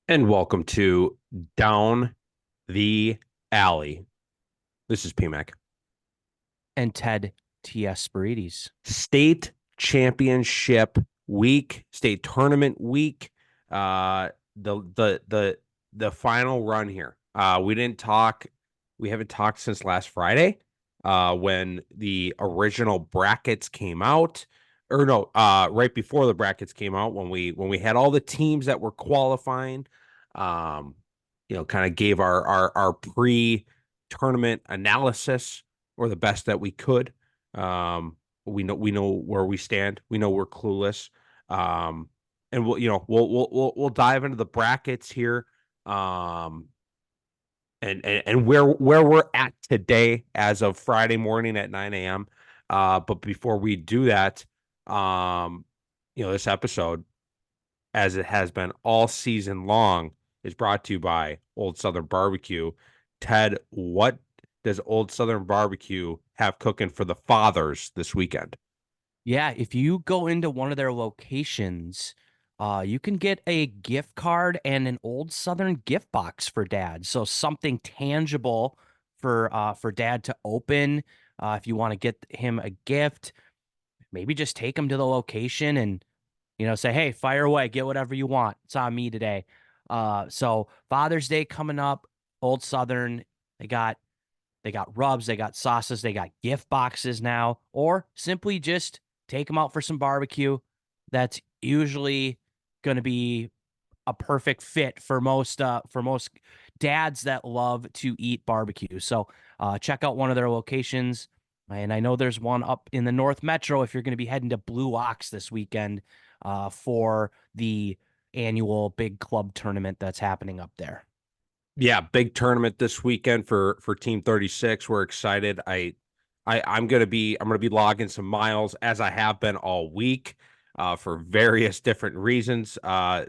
And welcome to Down the Alley. This is PMAC. And Ted T.S. Spirides. State championship week, state tournament week. Uh the final run here. We haven't talked since last Friday, when the original brackets came out. Or no, right before the brackets came out, when we had all the teams that were qualifying. Um, kind of gave our pre-tournament analysis, or the best that we could. We know where we stand. We know we're clueless. Um, and we'll dive into the brackets here. And where we're at today as of Friday morning at 9 a.m. But before we do that, this episode, as it has been all season long, is brought to you by Old Southern Barbecue. Ted, what does Old Southern Barbecue have cooking for the fathers this weekend? Yeah, if you go into one of their locations, you can get a gift card and an Old Southern gift box for dad. So something tangible for dad to open. If you want to get him a gift, maybe just take him to the location and say, hey, fire away, get whatever you want. It's on me today. So Father's Day coming up, Old Southern, they got They got rubs, they got sauces, they got gift boxes now, or simply just take them out for some barbecue. That's usually going to be a perfect fit for most dads that love to eat barbecue. So check out one of their locations. And I know there's one up in the North Metro if you're going to be heading to Blue Ox this weekend for the annual big club tournament that's happening up there. Yeah, big tournament this weekend for Team 36. We're excited. I'm gonna be logging some miles, as I have been all week, for various different reasons. I'm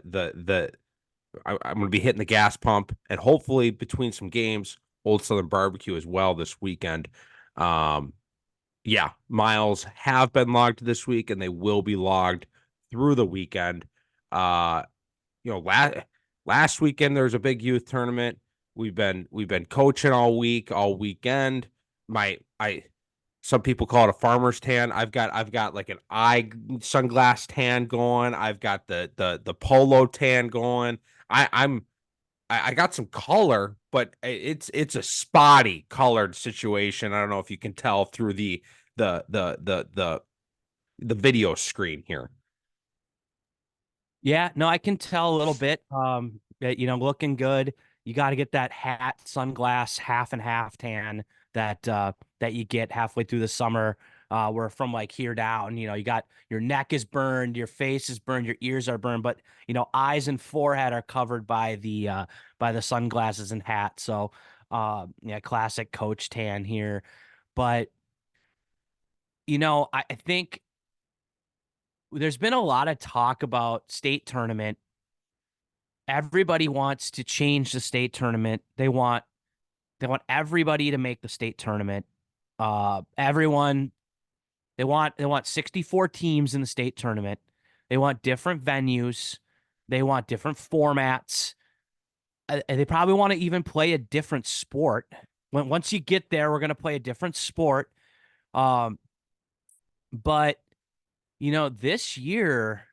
gonna be hitting the gas pump, and hopefully between some games, Old Southern Barbecue as well this weekend. Um, yeah, miles have been logged this week, and they will be logged through the weekend. Uh, you know, last weekend there was a big youth tournament. We've been coaching all week, all weekend. My I Some people call it a farmer's tan. I've got like an eye sunglass tan going. I've got the polo tan going. I got some color, but it's a spotty colored situation. I don't know if you can tell through the the the the the video screen here. Yeah, no, I can tell a little bit. Looking good. You got to get that hat, sunglass, half and half tan that you get halfway through the summer. Where from like here down, you got your neck is burned, your face is burned, your ears are burned, but eyes and forehead are covered by the sunglasses and hat. So, yeah, classic coach tan here. But I think there's been a lot of talk about state tournament. Everybody wants to change the state tournament. They want everybody to make the state tournament. Everyone they want 64 teams in the state tournament. They want different venues. They want different formats. They probably want to even play a different sport. Once you get there, we're going to play a different sport. Um, but this year,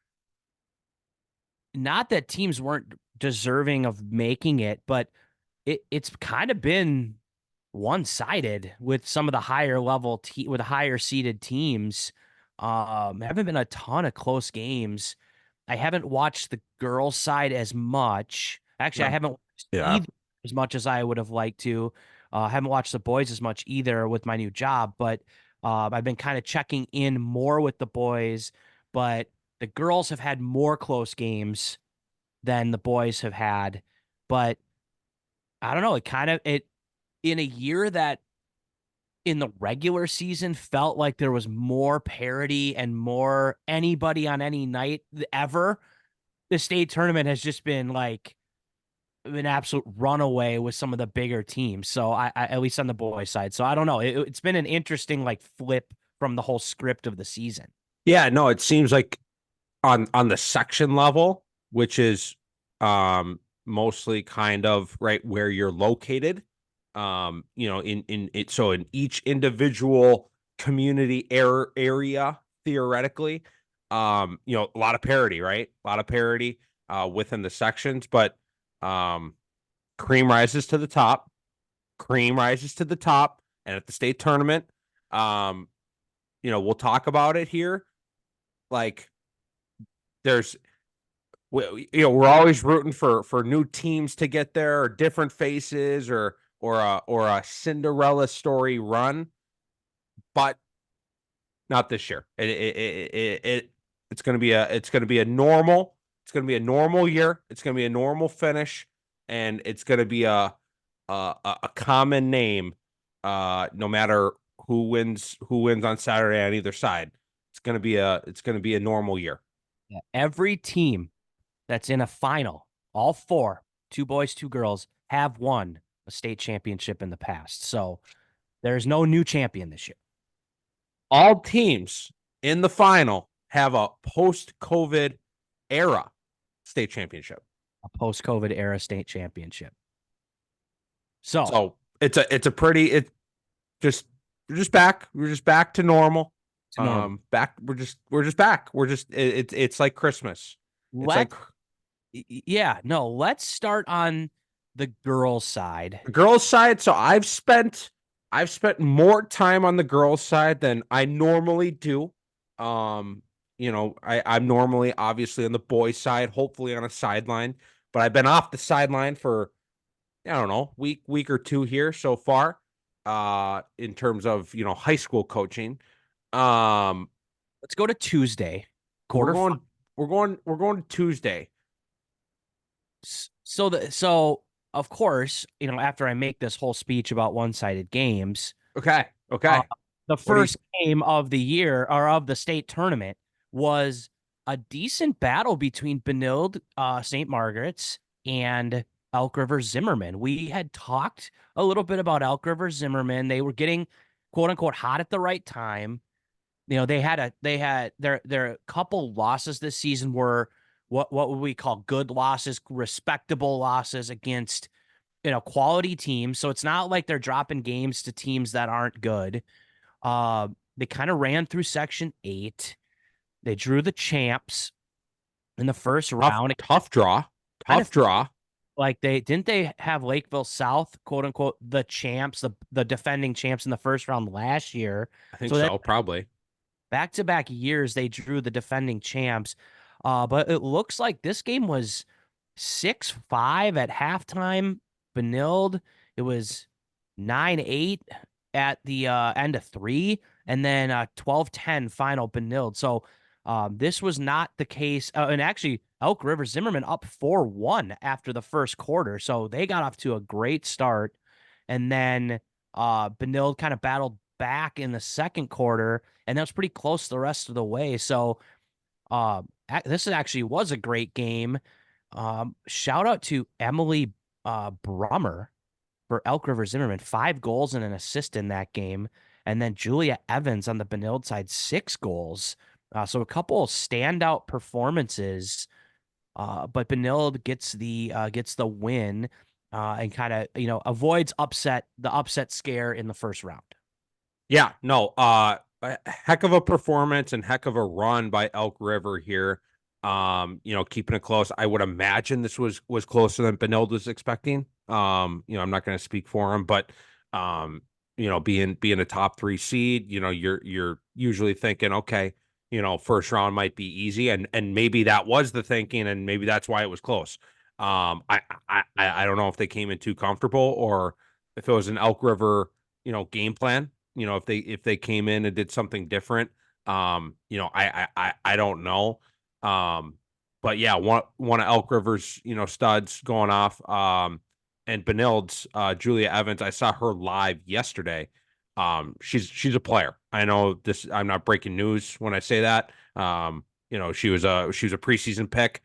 not that teams weren't deserving of making it, but it's kind of been one-sided with some of the with higher seeded teams. Haven't been a ton of close games. I haven't watched the girls' side as much. Actually, I Yeah, haven't watched yeah. either as much as I would have liked to. Haven't watched the boys as much either with my new job, but I've been kind of checking in more with the boys. But the girls have had more close games than the boys have had. But I don't know. It in a year that in the regular season felt like there was more parity and more anybody on any night ever. The state tournament has just been like an absolute runaway with some of the bigger teams. So I at least on the boys side. So I don't know. It's been an interesting like flip from the whole script of the season. Yeah, no, it seems like on the section level, which is mostly kind of right where you're located. In it, so in each individual community area, theoretically, a lot of parity, right? A lot of parity within the sections, but um, cream rises to the top. Cream rises to the top, and at the state tournament, um, we'll talk about it here. Like, there's we're always rooting for new teams to get there, or different faces, or a Cinderella story run, but not this year. It's going to be a normal year. It's going to be a normal finish, and it's going to be a common name. No matter who wins on Saturday on either side, it's going to be a normal year. Yeah. Every team that's in a final, all four, two boys, two girls, have won a state championship in the past. So there's no new champion this year. All teams in the final have a post-COVID era state championship. A post-COVID era state championship. So So it's just we're just back. We're just back to normal. to normal. Back we're just back. It's like Christmas. It's like let's start on the girls' side. the girls' side. So I've spent more time on the girls' side than I normally do. I'm normally obviously on the boys' side, hopefully on a sideline, but I've been off the sideline for I don't know, week or two here so far. In terms of high school coaching. Um, Let's go to Tuesday. we're Quarter. going we're going to Tuesday. So of course, after I make this whole speech about one-sided games, Okay. the What do you first game of the year or of the state tournament was a decent battle between Benilde, St. Margaret's, and Elk River Zimmerman. We had talked a little bit about Elk River Zimmerman. They were getting quote unquote hot at the right time. They had their couple losses this season were what would we call good losses, respectable losses against quality teams. So it's not like they're dropping games to teams that aren't good. They kind of ran through Section 8. They drew the champs in the first round. tough draw. Tough draw. Like they have Lakeville South, quote unquote, the champs, the defending champs in the first round last year. I think So so, that probably. back-to-back years they drew the defending champs. But it looks like this game was 6-5 at halftime. Benilde, it was 9-8 at the end of 3, and then 12-10 final Benilde. So this was not the case. And actually, Elk River Zimmerman up 4-1 after the first quarter. So they got off to a great start. And then Benilde kind of battled back in the second quarter, and that was pretty close the rest of the way. So this actually was a great game. Shout out to Emily Brummer for Elk River Zimmerman, 5 goals and an assist in that game. And then Julia Evans on the Benilde side, 6 goals. So a couple of standout performances. But Benilde gets the win and kind of avoids the upset scare in the first round. Yeah, no, a heck of a performance and heck of a run by Elk River here. Keeping it close. I would imagine this was closer than Benilde was expecting. I'm not going to speak for him, but being a top 3 seed, you're usually thinking, okay, first round might be easy, and maybe that was the thinking, and maybe that's why it was close. I don't know if they came in too comfortable or if it was an Elk River, game plan. If they came in and did something different. I don't know. But yeah, one of Elk River's, studs going off. And Benilde's Julia Evans, I saw her live yesterday. She's a player. I know this. I'm not breaking news when I say that. She was a preseason pick.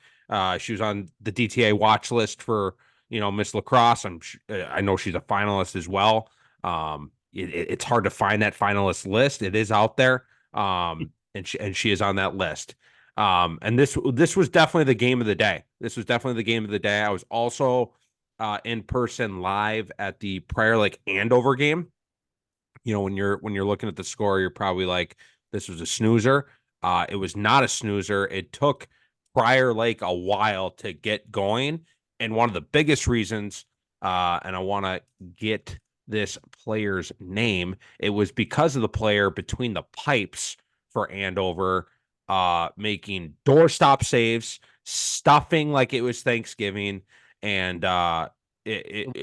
She was on the DTA watch list for Miss Lacrosse. I know she's a finalist as well. It's hard to find that finalist list. It is out there. And she is on that list. And this was definitely the game of the day. This was definitely the game of the day. I was also in person live at the Prior Lake Andover game. You know, when you're looking at the score, you're probably like, this was a snoozer. It was not a snoozer. It took Prior Lake a while to get going. And one of the biggest reasons, and I want to get this player's name, it was because of the player between the pipes for Andover, making doorstop saves, stuffing like it was Thanksgiving, and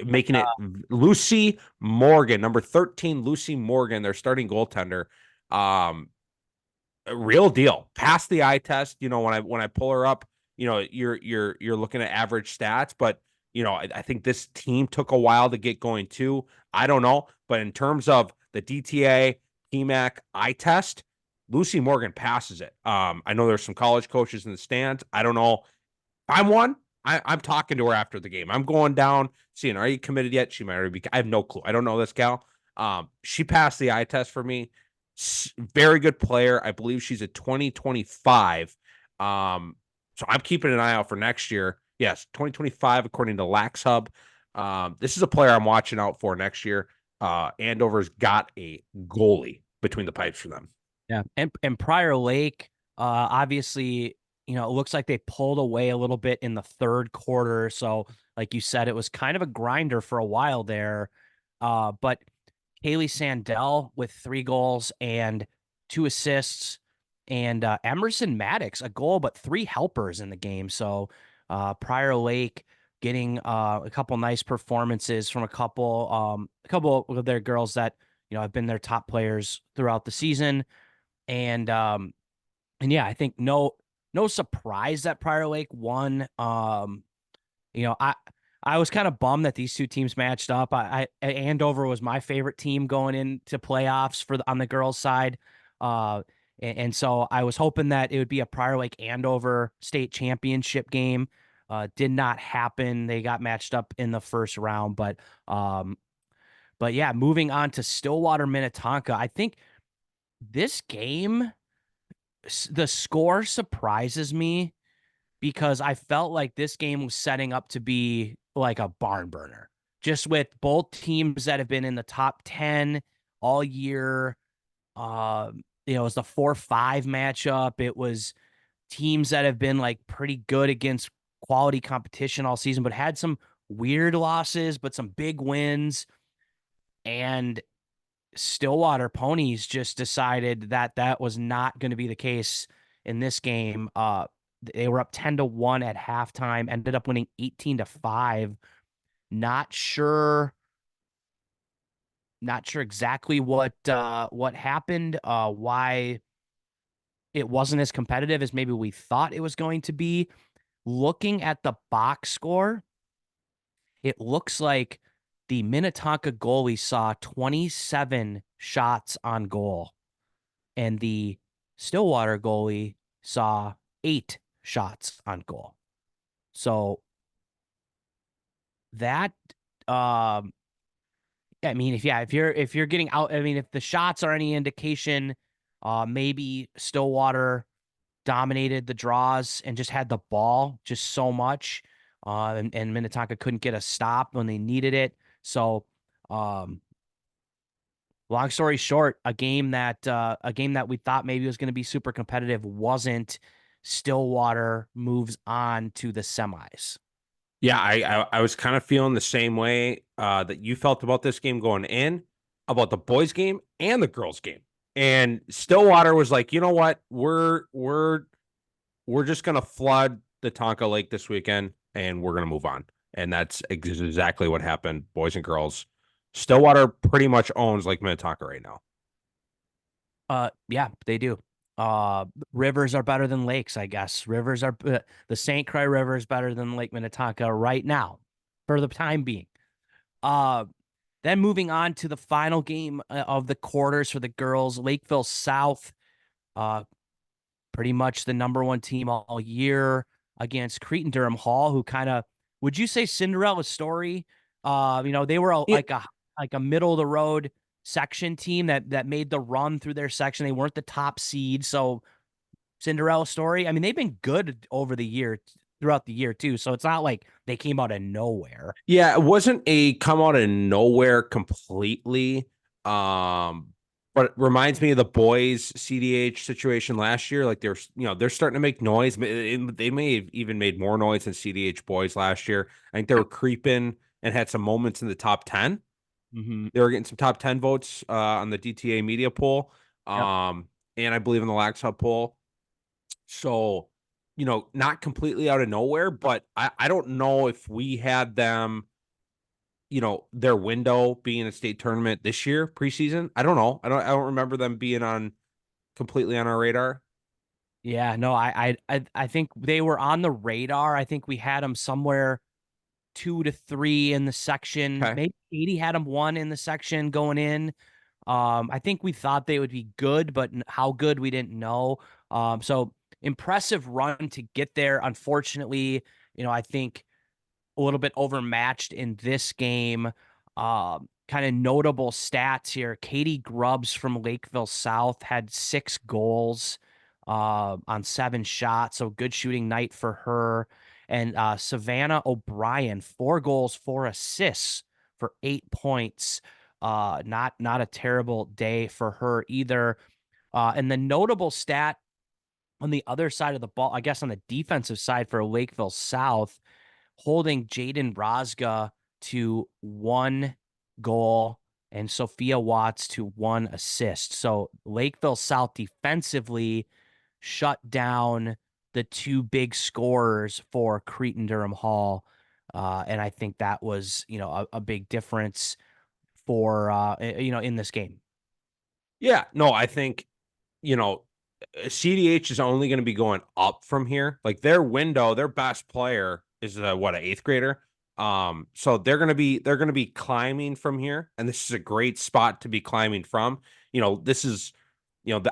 making it Lucy Morgan, number 13, Lucy Morgan, their starting goaltender. A real deal. Passed the eye test. You know, when I pull her up, you know, you're looking at average stats, but you know, I think this team took a while to get going too. I don't know, but in terms of the DTA, PMAC eye test, Lucy Morgan passes it. I know there's some college coaches in the stands. I don't know. I'm one. I'm talking to her after the game. I'm going down, seeing, are you committed yet? She might already be. I have no clue. I don't know this gal. She passed the eye test for me. Very good player. I believe she's a 2025. So I'm keeping an eye out for next year. Yes, 2025, according to Lax Hub. This is a player I'm watching out for next year. Andover's got a goalie between the pipes for them. Yeah, and Prior Lake, obviously, you know, it looks like they pulled away a little bit in the third quarter. So, like you said, it was kind of a grinder for a while there. But Kaylee Sandell with 3 goals and 2 assists, and Emerson Maddox a goal, but 3 helpers in the game. So, Prior Lake getting a couple nice performances from a couple of their girls that you know have been their top players throughout the season. And yeah, I think no surprise that Prior Lake won. You know, I was kind of bummed that these two teams matched up. Andover was my favorite team going into playoffs on the girls' side. And so I was hoping that it would be a Prior Lake Andover state championship game. Did not happen. They got matched up in the first round, but yeah, moving on to Stillwater Minnetonka. I think this game, the score surprises me because I felt like this game was setting up to be like a barn burner, just with both teams that have been in the top 10 all year. You know, it was the 4-5 matchup. It was teams that have been like pretty good against quality competition all season, but had some weird losses, but some big wins. And Stillwater Ponies just decided that that was not going to be the case in this game. They were up 10-1 at halftime, ended up winning 18-5. Not sure, not sure exactly what happened, why it wasn't as competitive as maybe we thought it was going to be. Looking at the box score, it looks like the Minnetonka goalie saw 27 shots on goal, and the Stillwater goalie saw 8 shots on goal. So that, I mean, if you're getting out, I mean, if the shots are any indication, maybe Stillwater dominated the draws and just had the ball just so much, and Minnetonka couldn't get a stop when they needed it. So, long story short, a game that we thought maybe was going to be super competitive wasn't. Stillwater moves on to the semis. Yeah, I was kind of feeling the same way that you felt about this game going in, about the boys game and the girls game. And Stillwater was like, you know what? We're just gonna flood the Tonka Lake this weekend and we're gonna move on. And that's exactly what happened, boys and girls. Stillwater pretty much owns Lake Minnetonka right now. Yeah, they do. Rivers are better than lakes, I guess. Rivers are the St. Croix River is better than Lake Minnetonka right now, for the time being. Uh, then moving on to the final game of the quarters for the girls, Lakeville South, uh, pretty much the #1 team all year against Cretin Durham Hall, who kind of, would you say Cinderella story? You know, they were Yeah. like a middle of the road section team that made the run through their section. They weren't the top seed, so Cinderella story. I mean, they've been good over the year throughout the year too. So it's not like they came out of nowhere. Yeah, it wasn't a come out of nowhere completely. But it reminds me of the boys CDH situation last year. Like they're starting to make noise. They may have even made more noise than CDH boys last year. I think they were creeping and had some moments in the top 10. Mm-hmm. They were getting some top 10 votes on the DTA media poll. Yep. And I believe in the Lax Hub poll. So, not completely out of nowhere, but I don't know if we had them, their window being a state tournament this year, preseason. I don't know. I don't remember them being on completely on our radar. Yeah, no, I think they were on the radar. I think we had them somewhere 2 to 3 in the section. Okay. Maybe Katie had them 1 in the section going in. I think we thought they would be good, but how good we didn't know. So impressive run to get there. Unfortunately, I think a little bit overmatched in this game. Kind of notable stats here. Katie Grubbs from Lakeville South had 6 goals on 7 shots, so good shooting night for her. And Savannah O'Brien, 4 goals, 4 assists for 8 points. Not a terrible day for her either. And the notable stat on the other side of the ball, I guess on the defensive side for Lakeville South, holding Jaden Rosga to 1 goal and Sophia Watts to 1 assist. So Lakeville South defensively shut down the 2 big scorers for Cretin-Durham Hall. And I think that was, a big difference for, in this game. Yeah. No, I think, you know, CDH is only going to be going up from here. Like their window, their best player is what, an eighth grader. So they're gonna be climbing from here, and this is a great spot to be climbing from. This is,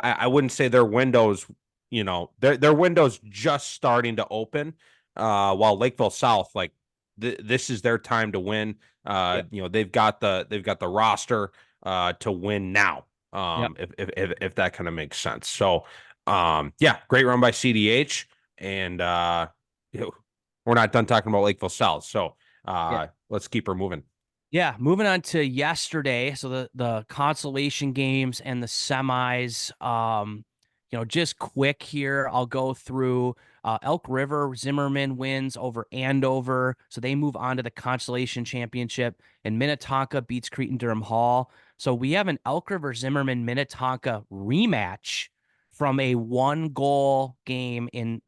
I wouldn't say their windows, their windows just starting to open. While Lakeville South, like this is their time to win. Yep. They've got the roster to win now. Yep. If that kind of makes sense. So yeah, great run by CDH. And we're not done talking about Lakeville South. So Yeah. let's keep her moving. Yeah, moving on to yesterday. So the consolation games and the semis. Just quick here. I'll go through Elk River Zimmerman wins over Andover, so they move on to the consolation championship. And Minnetonka beats Cretin-Durham Hall. So we have an Elk River Zimmerman Minnetonka rematch from a 1-goal game in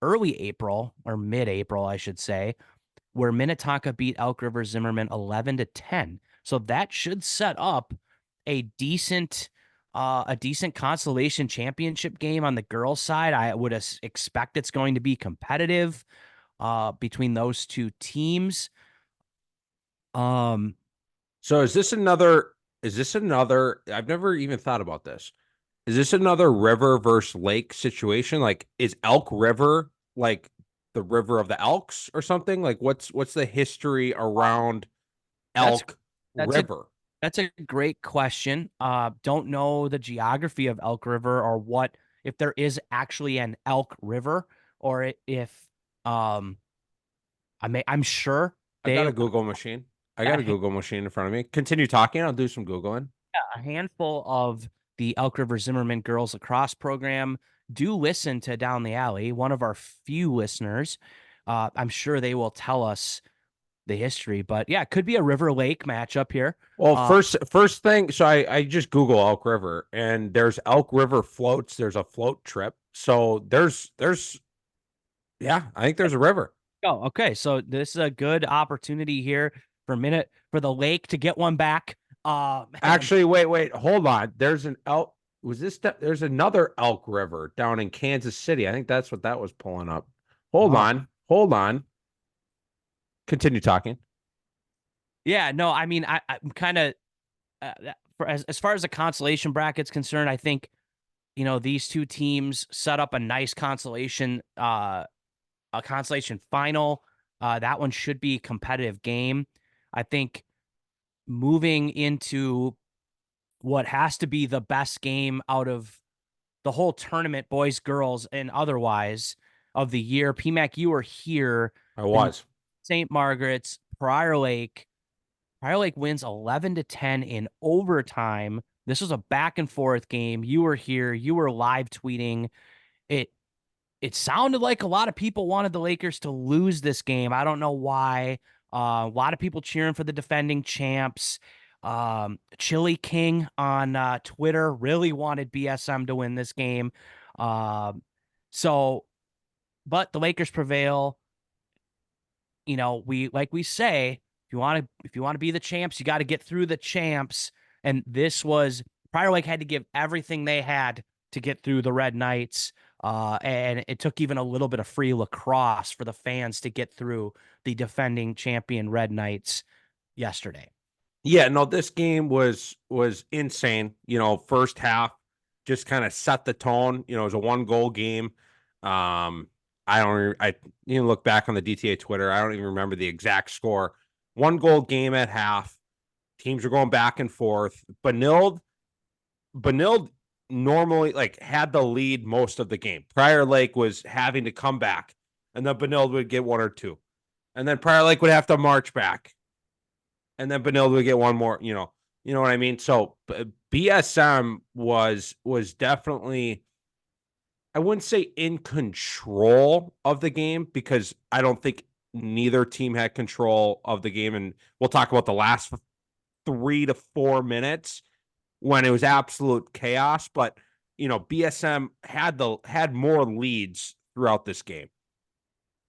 early April or mid-April, I should say, where Minnetonka beat Elk River Zimmerman 11-10. So that should set up a decent consolation championship game on the girls' side. I would expect it's going to be competitive between those 2 teams. So is this another I've never even thought about this. Is this another river versus lake situation? Like, is Elk River like the river of the Elks or something? Like, what's the history around That's Elk that's a River? that's a great question. Don't know the geography of Elk River or what if there is actually an Elk River or if um I'm sure I've got they a Google machine. I got a a Google machine in front of me. Continue talking. I'll do some Googling. handful of the Elk River Zimmerman girls lacrosse program do listen to Down the Alley, one of our few listeners. I'm sure they will tell us the history, but yeah, it could be a River Lake matchup here. Well, Uh, first thing, so I just Google Elk River and there's Elk River floats. There's a float trip. So there's yeah, I think there's a river. oh, okay. So this is a good opportunity here for the lake to get one back. And Actually, wait, hold on. There's an elk. There's another Elk River down in Kansas City. I think that's what that was pulling up. Hold oh, on. Hold on. Continue talking. yeah, no, I mean, I'm kind of for as far as the consolation bracket's concerned, I think these 2 teams set up a nice a consolation final. That one should be a competitive game. I think moving into what has to be the best game out of the whole tournament, boys, girls, and otherwise of the year. PMAC, you were here I in was. St. Margaret's, Prior Lake. Prior Lake wins 11-10 in overtime. This was a back and forth game. You were here. You were live tweeting. It it sounded like a lot of people wanted the Lakers to lose this game. I don't know why. A lot of people cheering for the defending champs. Chili King on Twitter really wanted BSM to win this game. Um, so, but the Lakers prevail. You know, we say, if you want to be the champs, you got to get through the champs. And this was Prior Lake had to give everything they had to get through the Red Knights. And it took even a little bit of free lacrosse for the fans to get through the defending champion Red Knights yesterday. Yeah, no, this game was insane. First half just kind of set the tone. It was a 1-goal game. I look back on the DTA Twitter. I don't even remember the exact score. 1-goal game at half. Teams are going back and forth. Benilde normally had the lead most of the game. Prior Lake was having to come back, and then Benilde would get one or two, and then Prior Lake would have to march back, and then Benilde would get one more. You know what I mean. So BSM was definitely, I wouldn't say in control of the game, because I don't think neither team had control of the game, and we'll talk about the last 3 to 4 minutes when it was absolute chaos. But BSM had more leads throughout this game.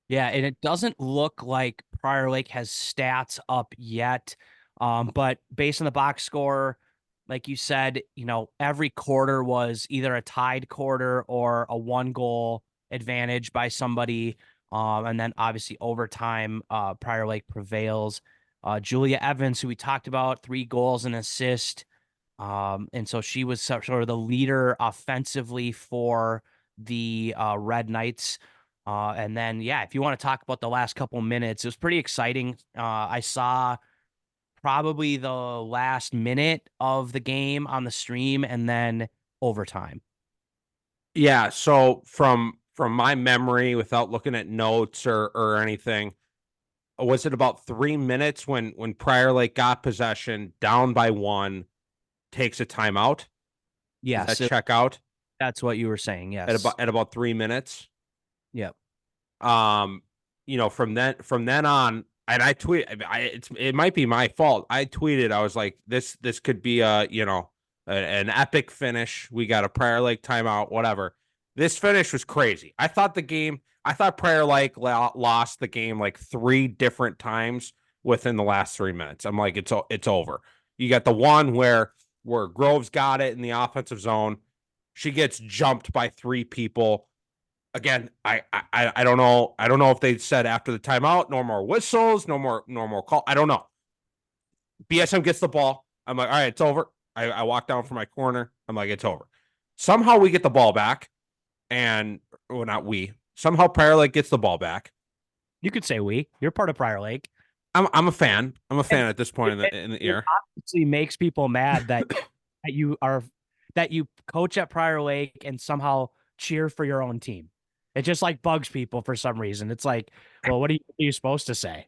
Yeah, and it doesn't look like Prior Lake has stats up yet. But based on the box score, like you said, every quarter was either a tied quarter or a 1-goal advantage by somebody. And then obviously overtime, Prior Lake prevails. Julia Evans, who we talked about, 3 goals and assist. And so she was sort of the leader offensively for the Red Knights. And then, yeah, if you want to talk about the last couple minutes, it was pretty exciting. I saw probably the last minute of the game on the stream and then overtime. Yeah. So from my memory, without looking at notes or anything, was it about 3 minutes when Prior Lake got possession, down by 1, takes a timeout? Does Yes, that check out that's what you were saying. at Yes. about 3 minutes? Yep. From then on, and I tweet, it might be my fault. I tweeted, I was like, this could be an epic finish. We got a Prior Lake timeout, whatever. This finish was crazy. I thought Prior Lake lost the game like 3 different times within the last 3 minutes. I'm like, it's over. You got the one where Groves got it in the offensive zone. She gets jumped by 3 people. Again, I don't know. I don't know if they said after the timeout, no more whistles, no more call. I don't know. BSM gets the ball. I'm like, all right, it's over. I walk down from my corner. I'm like, it's over. Somehow we get the ball back, and not we. Somehow Prior Lake gets the ball back. You could say we. You're part of Prior Lake. I'm a fan. I'm a fan at this point in the year. It obviously makes people mad that that you coach at Prior Lake and somehow cheer for your own team. It just bugs people for some reason. It's like, well, what are you supposed to say?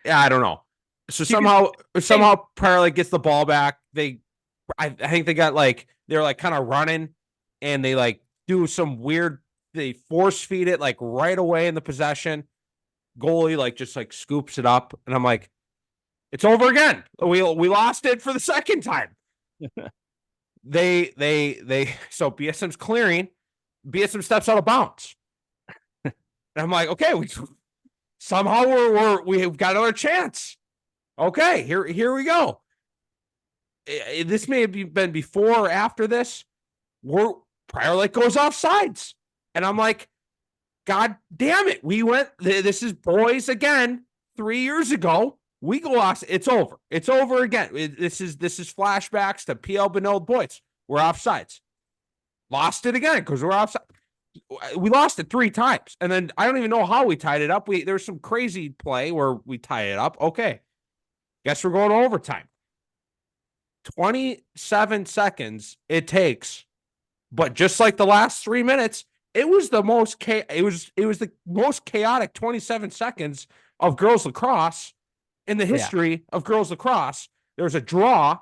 Yeah, I don't know. So You somehow Prior Lake gets the ball back. I think they got they're kind of running, and they do some weird. They force feed it right away in the possession. Goalie just scoops it up, and I'm like, it's over again. We lost it for the second time. So BSM's clearing. BSM steps out of bounds. And I'm like, okay, somehow we've got another chance. Okay, here we go. This may have been before or after this. Prior Lake goes off sides, and I'm like, God damn it! This is boys again. 3 years ago, we go off. It's over. It's over again. This is flashbacks to PL Benilde boys. We're offsides. Lost it again because we're offside. We lost it 3 times, and then I don't even know how we tied it up. There's some crazy play where we tie it up. Okay, guess we're going to overtime. 27 seconds it takes But just like the last 3 minutes, it was the most chaotic 27 seconds of girls lacrosse in the Yeah. history of girls lacrosse. There's a draw,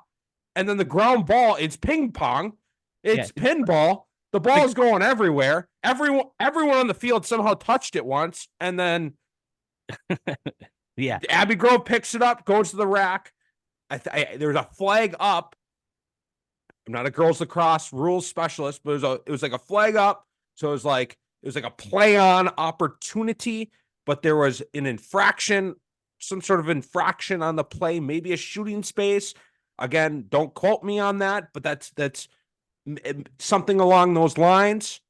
and then the ground ball, it's ping pong, Yeah. it's pinball. The ball The, is going everywhere. Everyone on the field somehow touched it once, and then yeah. Abbey Grove picks it up, goes to the rack. There's a flag up. I'm not a girls lacrosse rules specialist, but it was like a flag up. So it was like a play on opportunity, but there was an infraction, some sort of infraction on the play, maybe a shooting space. Again, don't quote me on that, but that's something along those lines.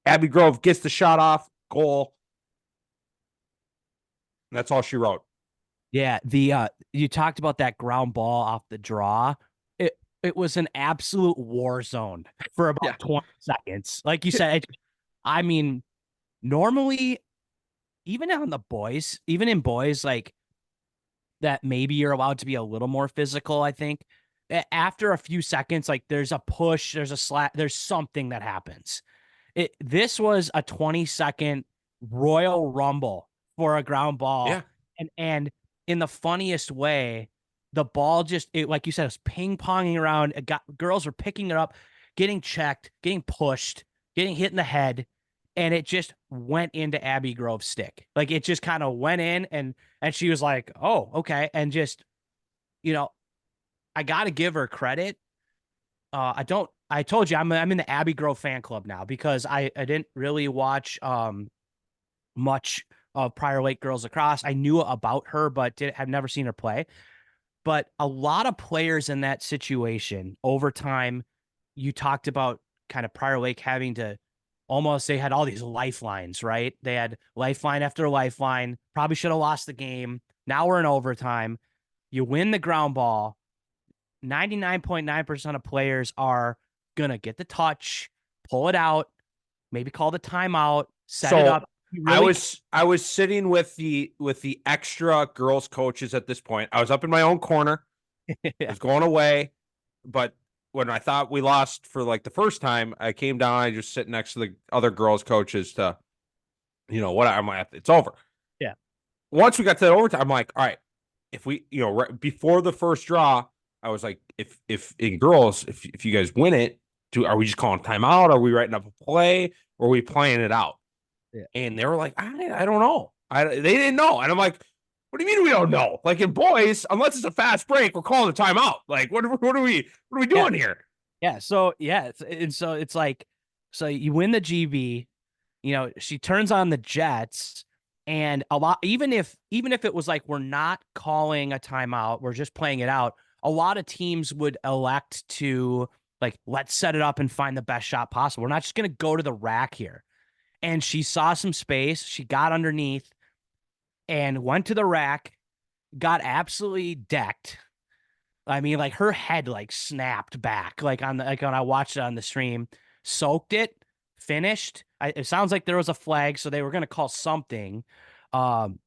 Abbey Grove gets the shot off, goal. That's all she wrote. Yeah, you talked about that ground ball off the draw. It was an absolute war zone for Yeah. about 20 seconds. Like you said, I mean, normally even in boys like that maybe you're allowed to be a little more physical, I think. After a few seconds like there's a push, there's a slap, there's something that happens. This was a 20-second Royal Rumble for a ground ball. Yeah. And in the funniest way, the ball just like you said, it was ping-ponging around. Girls were picking it up, getting checked, getting pushed, getting hit in the head, and it just went into Abbey Grove's stick. Like it just kind of went in and she was like, "Oh, okay." And just, you know, I got to give her credit. I told you I'm in the Abbey Grove fan club now because I didn't really watch much of Prior Lake girls lacrosse. I knew about her, but have never seen her play. But a lot of players in that situation over time, you talked about kind of Prior Lake having to almost, they had all these lifelines, right? They had lifeline after lifeline, probably should have lost the game. Now we're in overtime. You win the ground ball. 99.9% of players are going to get the touch, pull it out, maybe call the timeout, set it So up. I was sitting with the extra girls coaches at this point. I was up in my own corner. I Yeah. was going away, but when I thought we lost for like the first time, I came down. I just sit next to the other girls coaches to, what I'm like, it's over. Yeah. Once we got to the overtime, I'm like, all right, if we, right before the first draw, I was like, if in girls, if you guys win it, are we just calling timeout? Are we writing up a play? Or are we playing it out? Yeah. And they were like, I don't know. They didn't know. And I'm like, what do you mean we don't know? Like in boys, unless it's a fast break, we're calling a timeout. Like, what are we Yeah. doing here? Yeah. So, yeah. And so it's like, so you win the GB, she turns on the Jets and a lot, even if it was like, we're not calling a timeout, we're just playing it out. A lot of teams would elect to like, let's set it up and find the best shot possible. We're not just going to go to the rack here. And she saw some space. She got underneath and went to the rack, got absolutely decked. I mean, like her head like snapped back, like when I watched it on the stream, soaked it, finished. It sounds like there was a flag, so they were gonna call something. Um,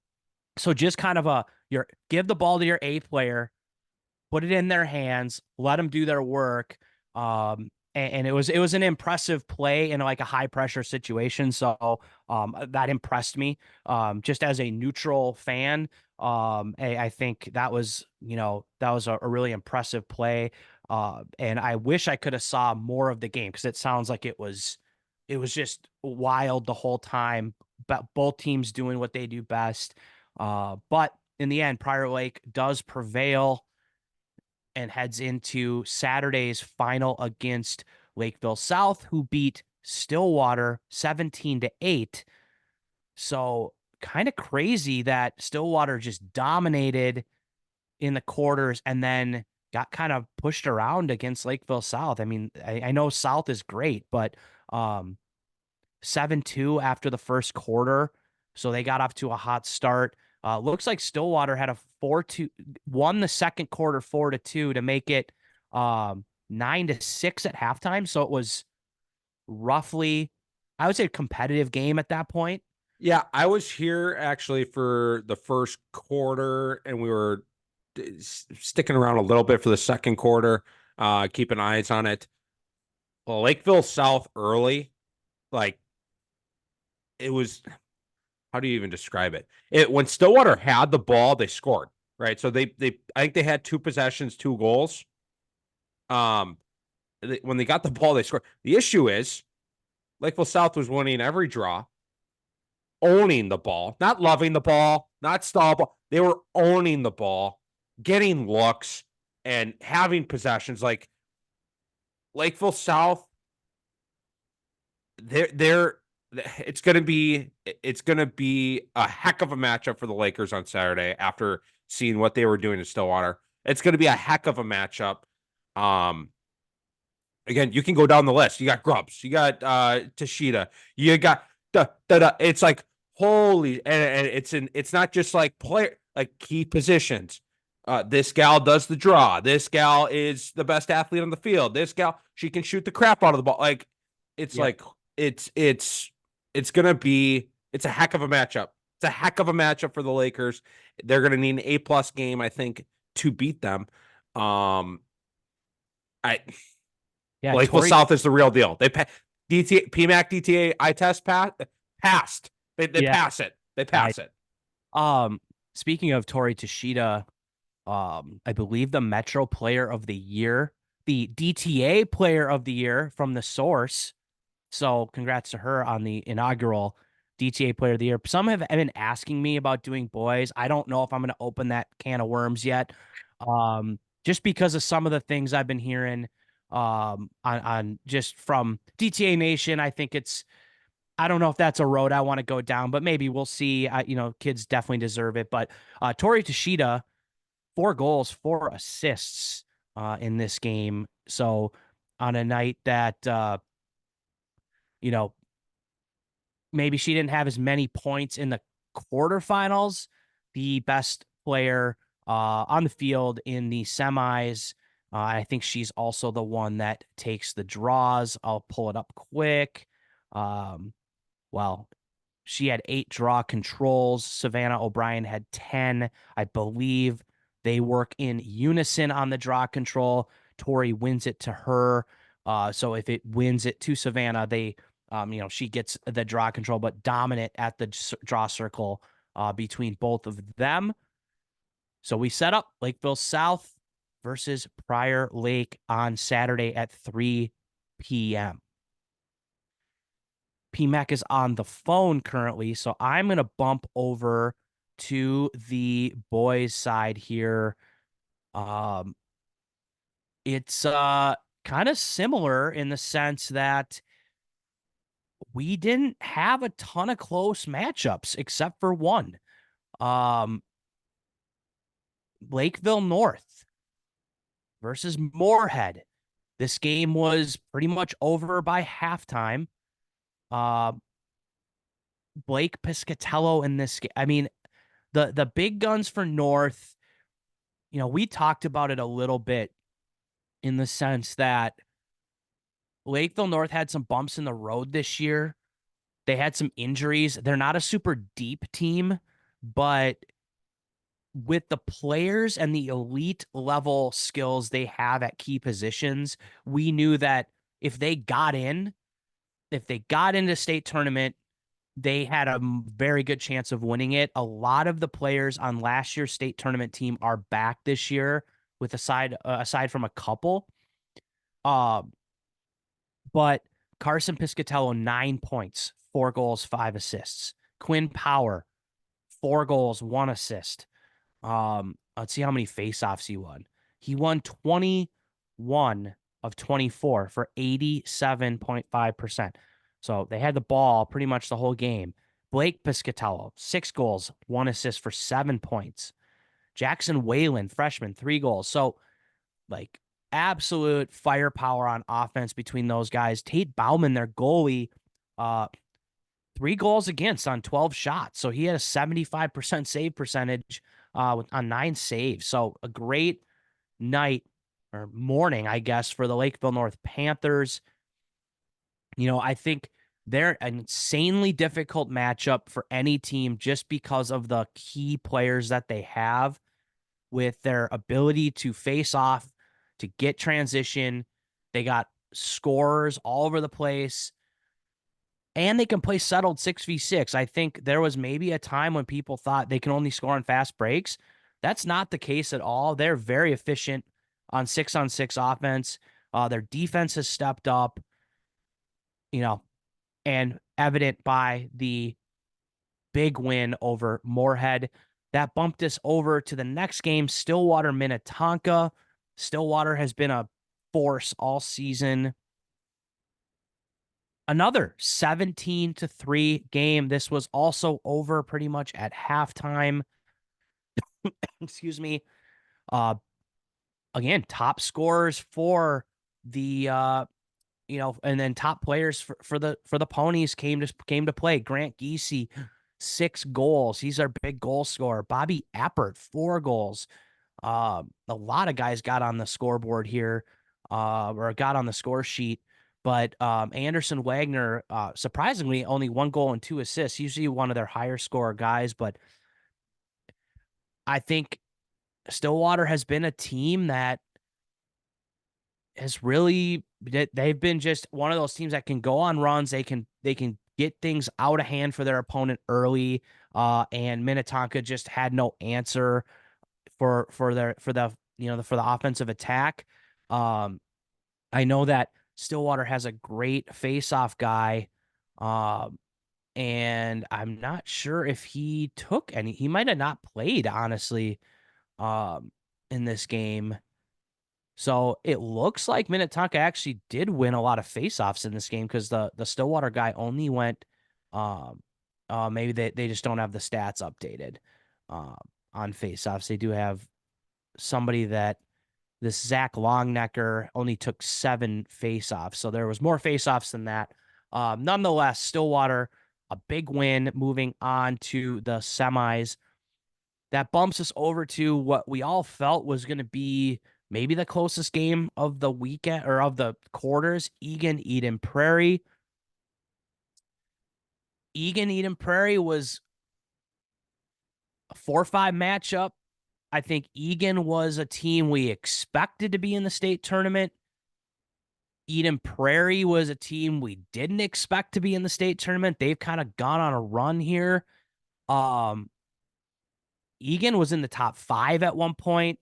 so just kind of your give the ball to your A player, put it in their hands, let them do their work. And it was an impressive play in like a high pressure situation. So that impressed me. Just as a neutral fan, I think that was a really impressive play. And I wish I could have saw more of the game because it sounds like it was just wild the whole time. But both teams doing what they do best. But in the end, Prior Lake does prevail and heads into Saturday's final against Lakeville South, who beat Stillwater 17-8. So kind of crazy that Stillwater just dominated in the quarters and then got kind of pushed around against Lakeville South. I mean, I know South is great, but 7-2 after the first quarter. So they got off to a hot start. Looks like Stillwater had a 4-2, won the second quarter 4-2 to make it 9-6 at halftime. So it was roughly, I would say, a competitive game at that point. Yeah, I was here actually for the first quarter, and we were sticking around a little bit for the second quarter, keeping eyes on it. Well, Lakeville South early, like it was, how do you even describe it? When Stillwater had the ball, they scored, right? So they I think they had 2 possessions, 2 goals. Um, when they got the ball, they scored. The issue is Lakeville South was winning every draw, owning the ball, not loving the ball, not stall ball. They were owning the ball, getting looks, and having possessions. Like Lakeville South, they're it's gonna be a heck of a matchup for the Lakers on Saturday after seeing what they were doing in Stillwater. It's gonna be a heck of a matchup. Um, again, you can go down the list. You got Grubbs, you got Tashida, you got it's like holy, and it's not just like player like key positions. This gal does the draw. This gal is the best athlete on the field. This gal, she can shoot the crap out of the ball. Like it's Yep. like it's gonna be it's a heck of a matchup. It's a heck of a matchup for the Lakers. They're gonna need an A+ game, I think, to beat them. Um, I Yeah, Lakeville Tori. South is the real deal. They DTA PMAC DTA eye test passed. They Yeah, pass it. They I pass it. um speaking of Tori Tashida, I believe the Metro Player of the Year, the DTA Player of the Year from the source. So congrats to her on the inaugural DTA Player of the Year. Some have been asking me about doing boys. I don't know if I'm going to open that can of worms yet. Just because of some of the things I've been hearing on just from DTA Nation. I don't know if that's a road I want to go down, but maybe we'll see. Kids definitely deserve it. But Tori Tashida, 4 goals, 4 assists in this game. So on a night that you know, maybe she didn't have as many points in the quarterfinals, the best player on the field in the semis. I think she's also the one that takes the draws. I'll pull it up quick. Um, well, she had 8 draw controls. Savannah O'Brien had 10. I believe they work in unison on the draw control. Tori wins it to her. So if it wins it to Savannah, she gets the draw control, but dominant at the draw circle between both of them. So we set up Lakeville South versus Prior Lake on Saturday at 3 p.m. PMAC is on the phone currently, so I'm going to bump over to the boys' side here. Um, it's kind of similar in the sense that we didn't have a ton of close matchups except for one. Um, Lakeville North versus Moorhead. This game was pretty much over by halftime. Uh, Blake Piscatello in this game. I mean, the big guns for North, we talked about it a little bit in the sense that Lakeville North had some bumps in the road this year. They had some injuries. They're not a super deep team, but with the players and the elite level skills they have at key positions, we knew that if they got into state tournament, they had a very good chance of winning it. A lot of the players on last year's state tournament team are back this year, with aside from a couple. Uh, but Carson Piscatello, 9 points, 4 goals, 5 assists. Quinn Power, 4 goals, 1 assist. Let's see how many faceoffs he won. He won 21 of 24 for 87.5%. So they had the ball pretty much the whole game. Blake Piscatello, 6 goals, 1 assist for 7 points. Jackson Whalen, freshman, 3 goals. So, like, absolute firepower on offense between those guys. Tate Bauman, their goalie, 3 goals against on 12 shots. So he had a 75% save percentage on 9 saves. So a great night or morning, I guess, for the Lakeville North Panthers. I think they're an insanely difficult matchup for any team just because of the key players that they have with their ability to face off, to get transition. They got scorers all over the place, and they can play settled 6v6. I think there was maybe a time when people thought they can only score on fast breaks. That's not the case at all. They're very efficient on 6-on-6 offense. Their defense has stepped up, you know, and evident by the big win over Moorhead. That bumped us over to the next game, Stillwater Minnetonka. Stillwater has been a force all season. Another 17-3 game. This was also over pretty much at halftime. Excuse me. Uh Again, top scorers for the and then top players for the ponies came to play. Grant Giese, 6 goals. He's our big goal scorer. Bobby Appert, 4 goals. A lot of guys got on the scoreboard here, or got on the score sheet. But Anderson Wagner, surprisingly, only 1 goal and 2 assists. Usually one of their higher scorer guys, but I think Stillwater has been a team that has really, they've been just one of those teams that can go on runs. They can get things out of hand for their opponent early. And Minnetonka just had no answer for the offensive attack. I know that Stillwater has a great face-off guy. And I'm not sure if he took any. He might have not played, honestly, in this game. So it looks like Minnetonka actually did win a lot of faceoffs in this game, because the Stillwater guy only went, maybe they just don't have the stats updated on faceoffs. They do have somebody that this Zach Longnecker only took 7 faceoffs. So there was more faceoffs than that. Nonetheless, Stillwater, a big win, moving on to the semis. That bumps us over to what we all felt was going to be maybe the closest game of the weekend, or of the quarters. Eden Prairie. Eden Prairie was a 4-5 matchup. I think Egan was a team we expected to be in the state tournament. Eden Prairie was a team we didn't expect to be in the state tournament. They've kind of gone on a run here. Egan was in the top 5 at one point.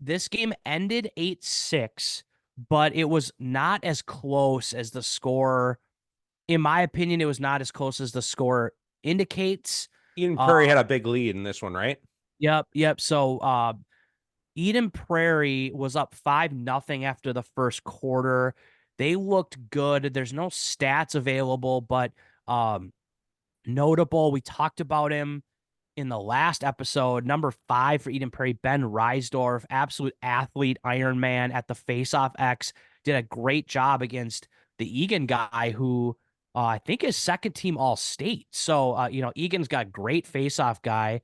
This game ended 8-6, but it was not as close as the score. In my opinion, it was not as close as the score indicates. Eden Prairie had a big lead in this one, right? Yep. So Eden Prairie was up 5-0 after the first quarter. They looked good. There's no stats available, but notable. We talked about him in the last episode. Number 5 for Eden Prairie, Ben Reisdorf, absolute athlete, Iron Man at the Faceoff X, did a great job against the Egan guy, who I think is second team All State. So Egan's got great faceoff guy.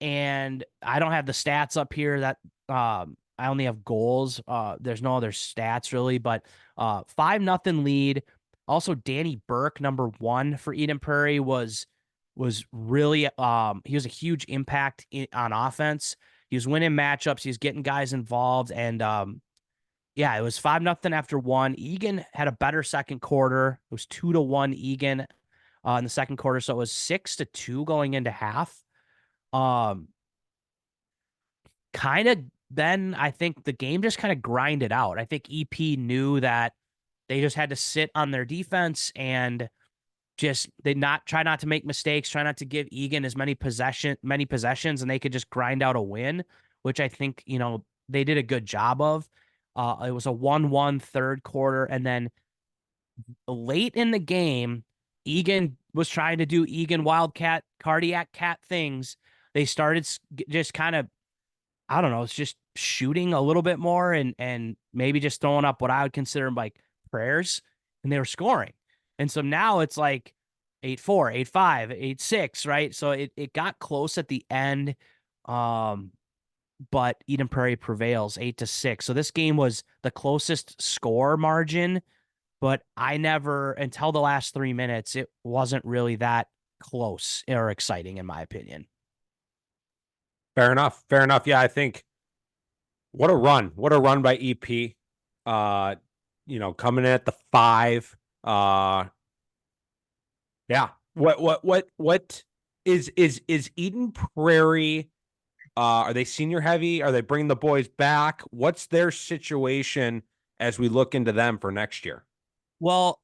And I don't have the stats up here. That I only have goals. There's no other stats really, but 5-0 lead. Also, Danny Burke, number 1 for Eden Prairie, was really he was a huge impact on offense. He was winning matchups. He was getting guys involved, and it was 5-0 after 1. Egan had a better second quarter. It was 2-1 Egan in the second quarter, so it was 6-2 going into half. Kind of then I think the game just kind of grinded out. I think EP knew that they just had to sit on their defense and just try not to make mistakes, try not to give Egan as many possessions, and they could just grind out a win, which I think, they did a good job of. It was a 1-1 third quarter, and then late in the game, Egan was trying to do Egan Wildcat cardiac cat things. They started just kind of, I don't know, it's just shooting a little bit more and maybe just throwing up what I would consider like prayers, and they were scoring. And so now it's like 8-4, 8-5, 8-6, right? So it got close at the end. But Eden Prairie prevails 8-6. So this game was the closest score margin, but I never, until the last 3 minutes, it wasn't really that close or exciting in my opinion. Fair enough. Yeah, I think What a run. What a run by EP. Uh, coming in at the 5. Yeah. What is Eden Prairie? Are they senior heavy? Are they bringing the boys back? What's their situation as we look into them for next year? Well,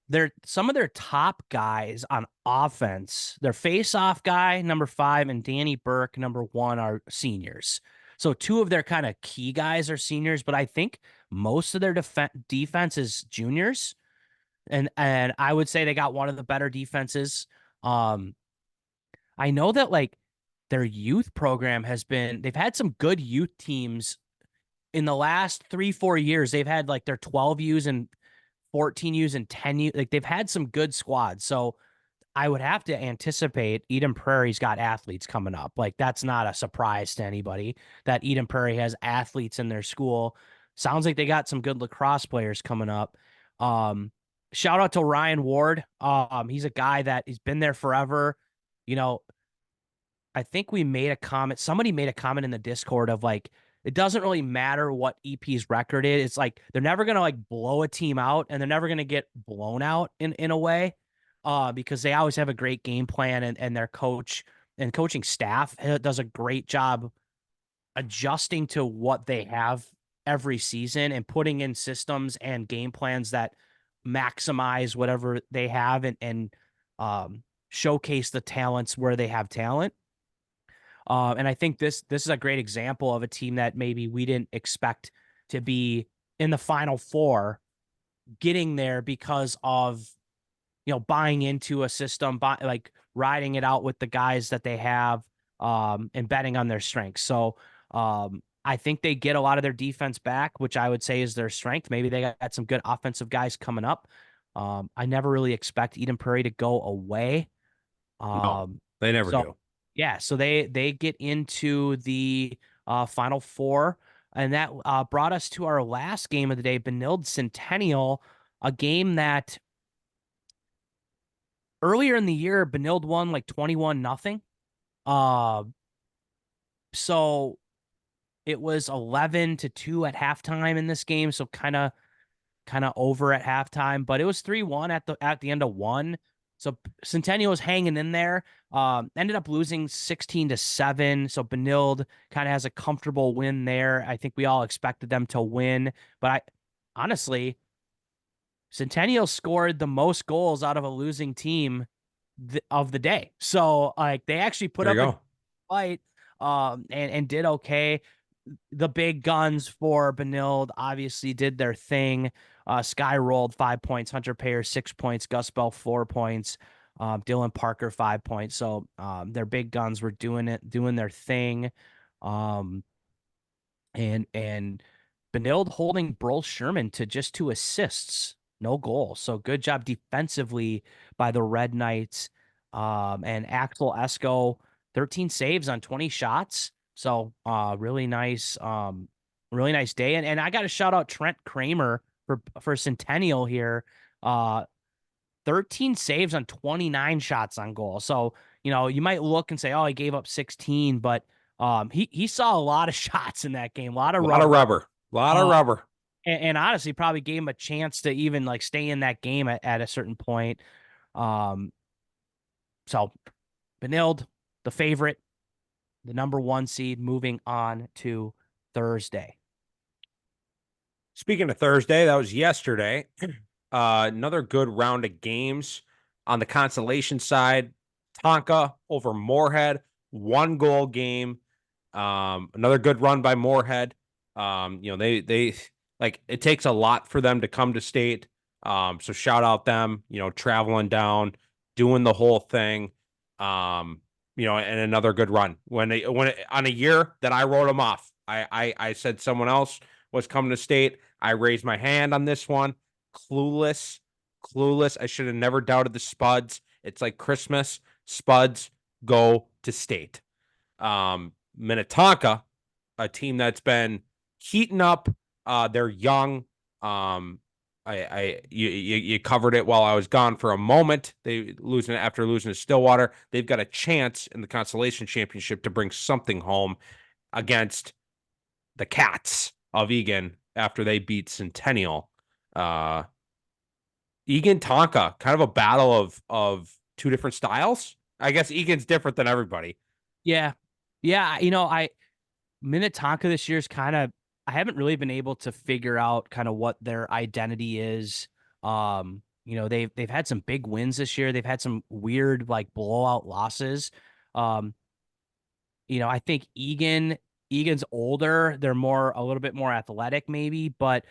they're some of their top guys on offense. Their face-off guy, number 5, and Danny Burke, number 1, are seniors. So two of their kind of key guys are seniors, but I think most of their defense is juniors. And I would say they got one of the better defenses. Um, I know that like their youth program they've had some good youth teams in the last 3-4 years. They've had like their 12 U's and 14 U's and 10 U. Like they've had some good squads. So I would have to anticipate Eden Prairie's got athletes coming up. Like that's not a surprise to anybody that Eden Prairie has athletes in their school. Sounds like they got some good lacrosse players coming up. Um, Shout out to Ryan Ward. He's a guy that he's been there forever. You know, I think we made a comment. Somebody made a comment in the Discord of like, it doesn't really matter what EP's record is. It's like they're never gonna like blow a team out, and they're never gonna get blown out in a way, because they always have a great game plan, and their coach and coaching staff does a great job adjusting to what they have every season and putting in systems and game plans that maximize whatever they have and showcase the talents where they have talent. And I think this is a great example of a team that maybe we didn't expect to be in the Final Four, getting there because of buying into a system, like riding it out with the guys that they have, and betting on their strengths. So I think they get a lot of their defense back, which I would say is their strength. Maybe they got some good offensive guys coming up. I never really expect Eden Prairie to go away. No, Um, they never so do. yeah, so they get into the Final Four, and that brought us to our last game of the day, Benilde Centennial, a game that earlier in the year Benilde won like 21-0. Uh, so it was 11-2 at halftime in this game, so kind of over at halftime, but it was 3-1 at the end of one. So Centennial was hanging in there. Ended up losing 16-7. So Benilde kind of has a comfortable win there. I think we all expected them to win, but I honestly, Centennial scored the most goals out of a losing team of the day. So like they actually put There you up a go. fight, and did okay. The big guns for Benilde obviously did their thing. Sky rolled 5 points, Hunter Payer 6 points, Gus Bell 4 points, Dylan Parker 5 points. So their big guns were doing their thing. Um, and Benilde holding Brol Sherman to just 2 assists, no goal. So good job defensively by the Red Knights. And Axel Esco, 13 saves on 20 shots. So really nice day. And I got to shout out Trent Kramer for Centennial here. Uh 13 saves on 29 shots on goal. So, you might look and say, oh, he gave up 16, but he saw a lot of shots in that game, a lot of A lot of rubber. rubber. A lot of Uh, rubber. and honestly, probably gave him a chance to even like stay in that game at a certain point. Um, so Benilde, the favorite, the number 1 seed, moving on to Thursday. Speaking of Thursday, that was yesterday. Another good round of games on the consolation side. Tonka over Moorhead, 1-goal game. Another good run by Moorhead. They like it takes a lot for them to come to state. So shout out them, traveling down, doing the whole thing. And another good run. On a year that I wrote them off, I said someone else was coming to state. I raised my hand on this one. Clueless, clueless. I should have never doubted the Spuds. It's like Christmas. Spuds go to state. Minnetonka, a team that's been heating up. They're young. You covered it while I was gone for a moment. After losing to Stillwater. They've got a chance in the consolation championship to bring something home against the Cats of Egan after they beat Centennial. Uh, Egan Tonka, kind of a battle of two different styles. I guess Egan's different than everybody. Yeah. Yeah. Minnetonka this year is kind of, I haven't really been able to figure out kind of what their identity is. They've had some big wins this year. They've had some weird like blowout losses. Um, I think Egan's older. They're a little bit more athletic maybe, but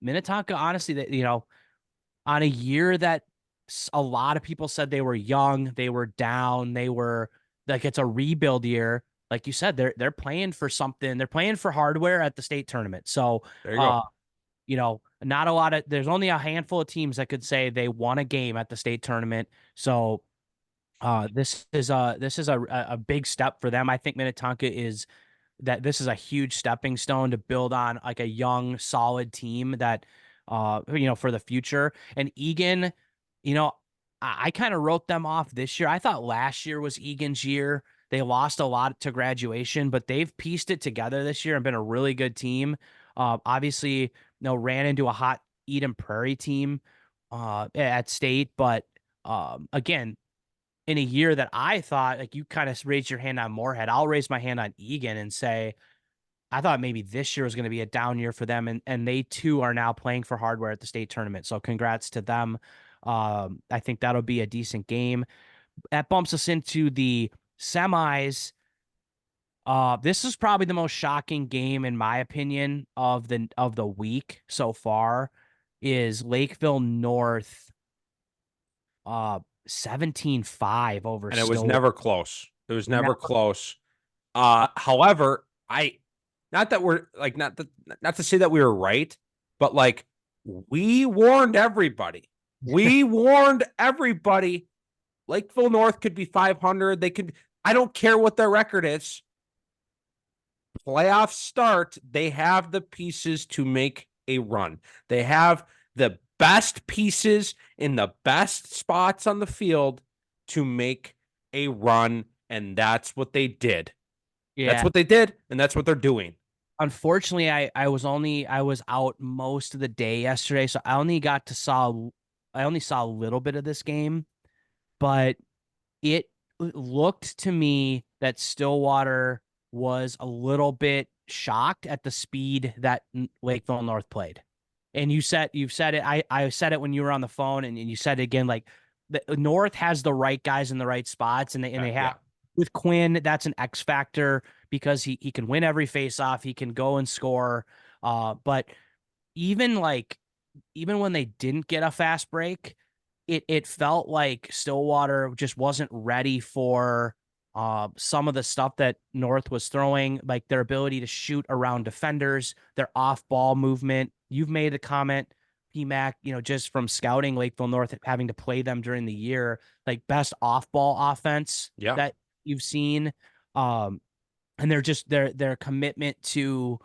Minnetonka, honestly, that on a year that a lot of people said they were young, they were down, they were like it's a rebuild year. Like you said, they're playing for something. They're playing for hardware at the state tournament. So, There you go. not a lot of there's only a handful of teams that could say they won a game at the state tournament. So, this is a big step for them. I think Minnetonka is that this is a huge stepping stone to build on like a young, solid team that, for the future. And Egan, you know, I kind of wrote them off this year. I thought last year was Egan's year. They lost a lot to graduation, but they've pieced it together this year and been a really good team. Obviously, ran into a hot Eden Prairie team at state, but again, in a year that I thought, like you kind of raised your hand on Moorhead, I'll raise my hand on Egan and say, I thought maybe this year was going to be a down year for them. And they too are now playing for hardware at the state tournament. So congrats to them. I think that'll be a decent game. That bumps us into the semis. This is probably the most shocking game, in my opinion, of the week so far, is Lakeville North 17-5 over And it was Stillwater. never close. It was Never. never close. However, I not that we're like not to say that we were right, but like we warned everybody. We warned everybody. Lakeville North could be 500. They could. I don't care what their record is. Playoff start. They have the pieces to make a run. They have the best pieces in the best spots on the field to make a run, and that's what they did. That's Yeah. what they did, and that's what they're doing. Unfortunately, I was out most of the day yesterday, so I only saw a little bit of this game, but it looked to me that Stillwater was a little bit shocked at the speed that Lakeville North played. And you've said it. I said it when you were on the phone, and you said it again. Like the North has the right guys in the right spots, and they have Yeah, with Quinn. That's an X factor because he can win every faceoff. He can go and score. But even like even when they didn't get a fast break, it felt like Stillwater just wasn't ready for some of the stuff that North was throwing, like their ability to shoot around defenders, their off ball movement. You've made a comment, PMAC, just from scouting Lakeville North having to play them during the year, like best off ball offense yeah. that you've seen. And they're just their commitment to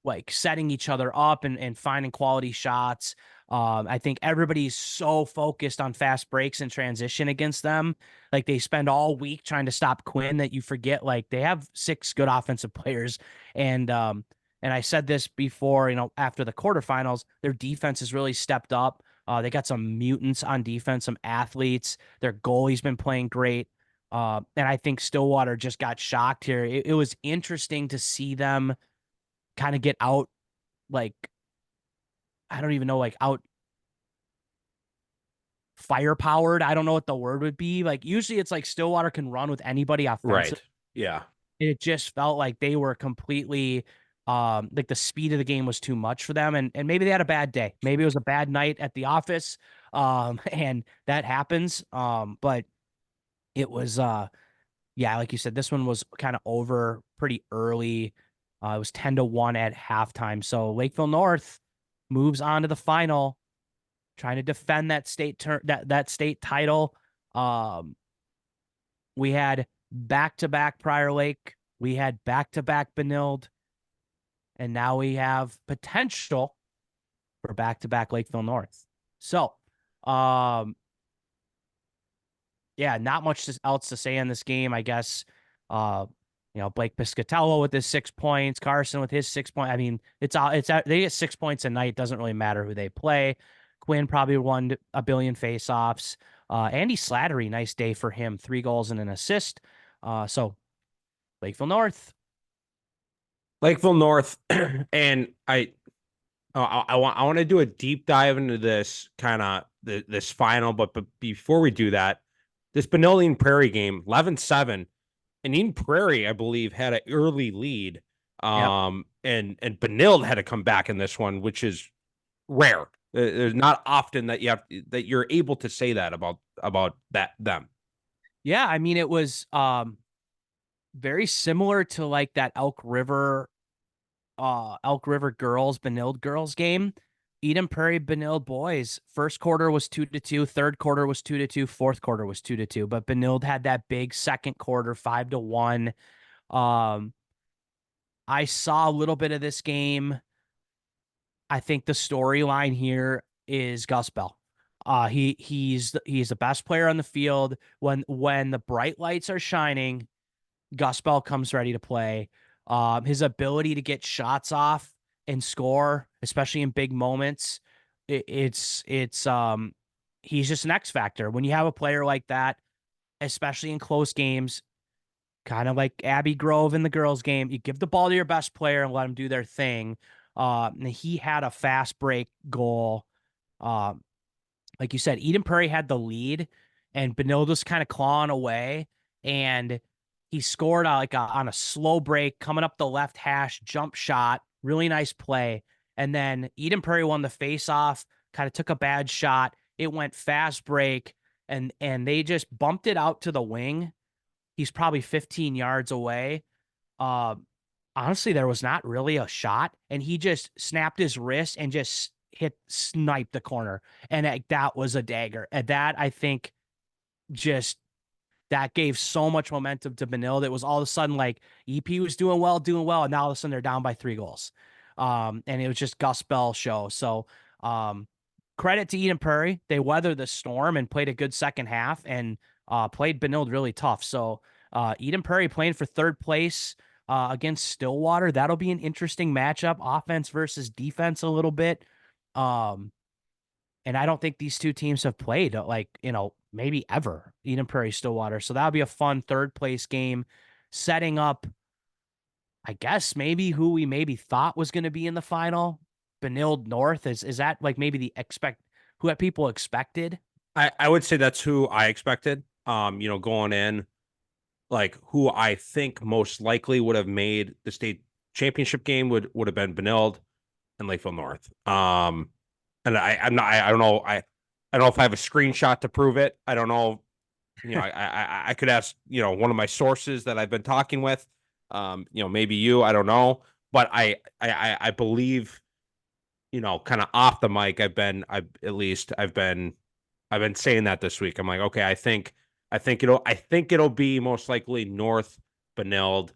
like setting each other up and finding quality shots. I think everybody's so focused on fast breaks and transition against them. Like they spend all week trying to stop Quinn that you forget like they have 6 good offensive players. And I said this before, after the quarterfinals, their defense has really stepped up. They got some mutants on defense, some athletes. Their goalie's been playing great. And I think Stillwater just got shocked here. It was interesting to see them kind of get out, like, I don't even know, like out firepowered. I don't know what the word would be. Like, usually it's like Stillwater can run with anybody offensive. Right. Yeah. It just felt like they were completely, like the speed of the game was too much for them. And maybe they had a bad day. Maybe it was a bad night at the office. And that happens. But it was, yeah, like you said, this one was kind of over pretty early. It was 10-1 at halftime. So Lakeville North moves on to the final, trying to defend that that state title. Um, we had back-to-back Prior Lake, we had back-to-back Benilde, and now we have potential for back-to-back Lakeville North. So, yeah, not much else to say on this game, I guess. Blake Piscatello with his 6 points, Carson with his 6 points. I mean, they get 6 points a night. Doesn't really matter who they play. Quinn probably won a billion faceoffs. Andy Slattery, nice day for him. 3 goals and an assist. So Lakeville North. Lakeville North, and I want to do a deep dive into this kind of this final, but before we do that, this Benilde Eden Prairie game, 11-7, and Eden Prairie, I believe, had an early lead. Yep. And Benilde had to come back in this one, which is rare. There's not often that you're able to say that about them. Yeah, I mean, it was very similar to like that Elk River girls, Benilde girls game. Eden Prairie Benilde boys. First quarter was 2-2. Third quarter was 2-2. Fourth quarter was 2-2. But Benilde had that big second quarter, 5-1. Um, I saw a little bit of this game. I think the storyline here is Gus Bell. He's the best player on the field. When the bright lights are shining, Gus Bell comes ready to play. His ability to get shots off and score, especially in big moments, it's he's just an X factor. When you have a player like that, especially in close games, kind of like Abby Grove in the girls' game, you give the ball to your best player and let them do their thing. And he had a fast break goal. Uh, like you said, Eden Prairie had the lead, and Benilde's kind of clawing away, and he scored on a slow break coming up the left hash, jump shot, really nice play. And then Eden Prairie won the face-off, kind of took a bad shot. It went fast break, and they just bumped it out to the wing. He's probably 15 yards away. Uh, Honestly, there was not really a shot, and he just snapped his wrist and just sniped the corner, and that was a dagger. And that, I think, just that gave so much momentum to Benilde. It was all of a sudden like EP was doing well, and now all of a sudden they're down by 3 goals. And it was just Gus Bell show. So credit to Eden Prairie. They weathered the storm and played a good second half and played Benilde really tough. So Eden Prairie playing for third place against Stillwater. That'll be an interesting matchup, offense versus defense a little bit. And I don't think these two teams have played maybe ever, Eden Prairie Stillwater. So that'll be a fun third place game, setting up, I guess, maybe who we maybe thought was going to be in the final. Benilde North. Is that like maybe who people expected? I would say that's who I expected. Going in, like who I think most likely would have made the state championship game would have been Benilde and Lakeville North. And I don't know. I don't know if I have a screenshot to prove it. I don't know. I could ask, one of my sources that I've been talking with, maybe you, I don't know, but I believe, kind of off the mic, I've been saying that this week. I'm like, okay, I think it'll be most likely North Benilde.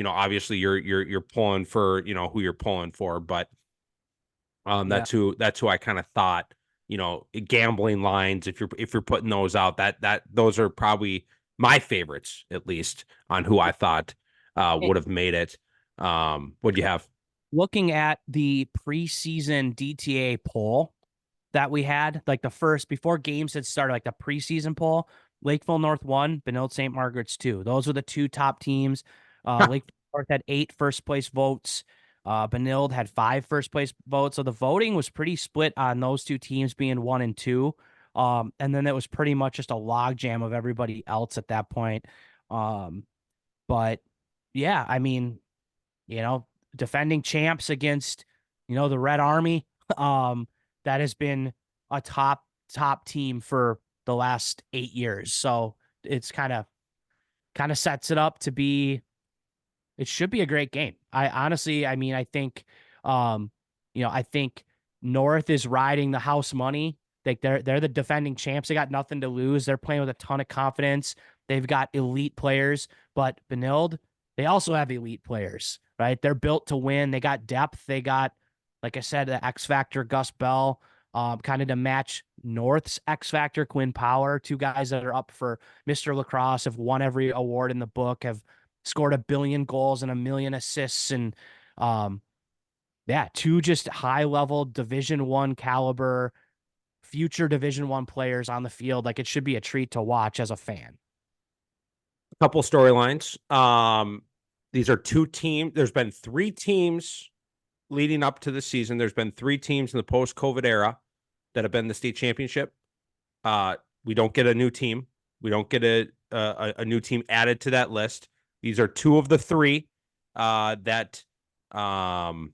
Obviously you're pulling for, who you're pulling for, but that's who I kind of thought, gambling lines, if you're putting those out, that those are probably my favorites, at least on who I thought would have made it. What do you have? Looking at the preseason DTA poll that we had, like the first before games had started, like the preseason poll, Lakeville North 1, Benilde St. Margaret's 2. Those were the two top teams. Lakeville North had 8 first place votes. Benilde had 5 first place votes. So the voting was pretty split on those two teams being 1 and 2. And then it was pretty much just a logjam of everybody else at that point. But yeah, I mean, defending champs against, the Red Army, that has been a top team for the last 8 years. So it's kind of sets it up to be, it should be a great game. I think, I think North is riding the house money. Like they're the defending champs. They got nothing to lose. They're playing with a ton of confidence. They've got elite players, but Benilde, they also have elite players, right? They're built to win. They got depth. They got, like I said, the X factor, Gus Bell. kind of to match North's X Factor, Quinn Power, two guys that are up for Mr. Lacrosse, have won every award in the book, have scored 1 billion goals and 1 million assists, and yeah, two just high level Division I caliber future Division I players on the field. Like, it should be a treat to watch as a fan. Couple storylines. These are two teams. There's been three teams leading up to the season. There's been three teams in the post-COVID era that have been the state championship. We don't get a new team. We don't get a new team added to that list. These are two of the three that have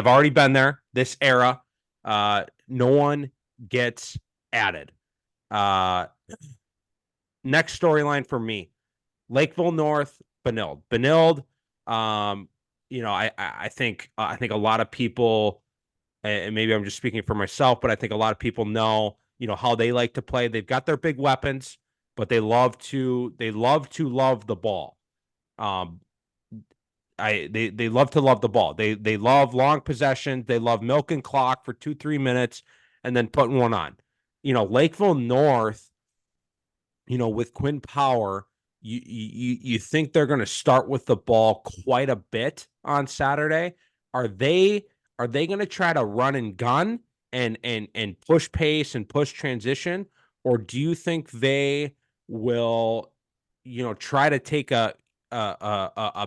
already been there this era. No one gets added. Next storyline for me, Lakeville North, Benilde. Benilde, I think a lot of people, and maybe I'm just speaking for myself, but I think a lot of people know, how they like to play. They've got their big weapons, but they love to love the ball. They love to love the ball. They love long possessions. They love milking clock for 2-3 minutes and then putting one on. Lakeville North, with Quinn Power, you think they're going to start with the ball quite a bit on Saturday. Are they going to try to run and gun and push pace and push transition, or do you think they will, try to take a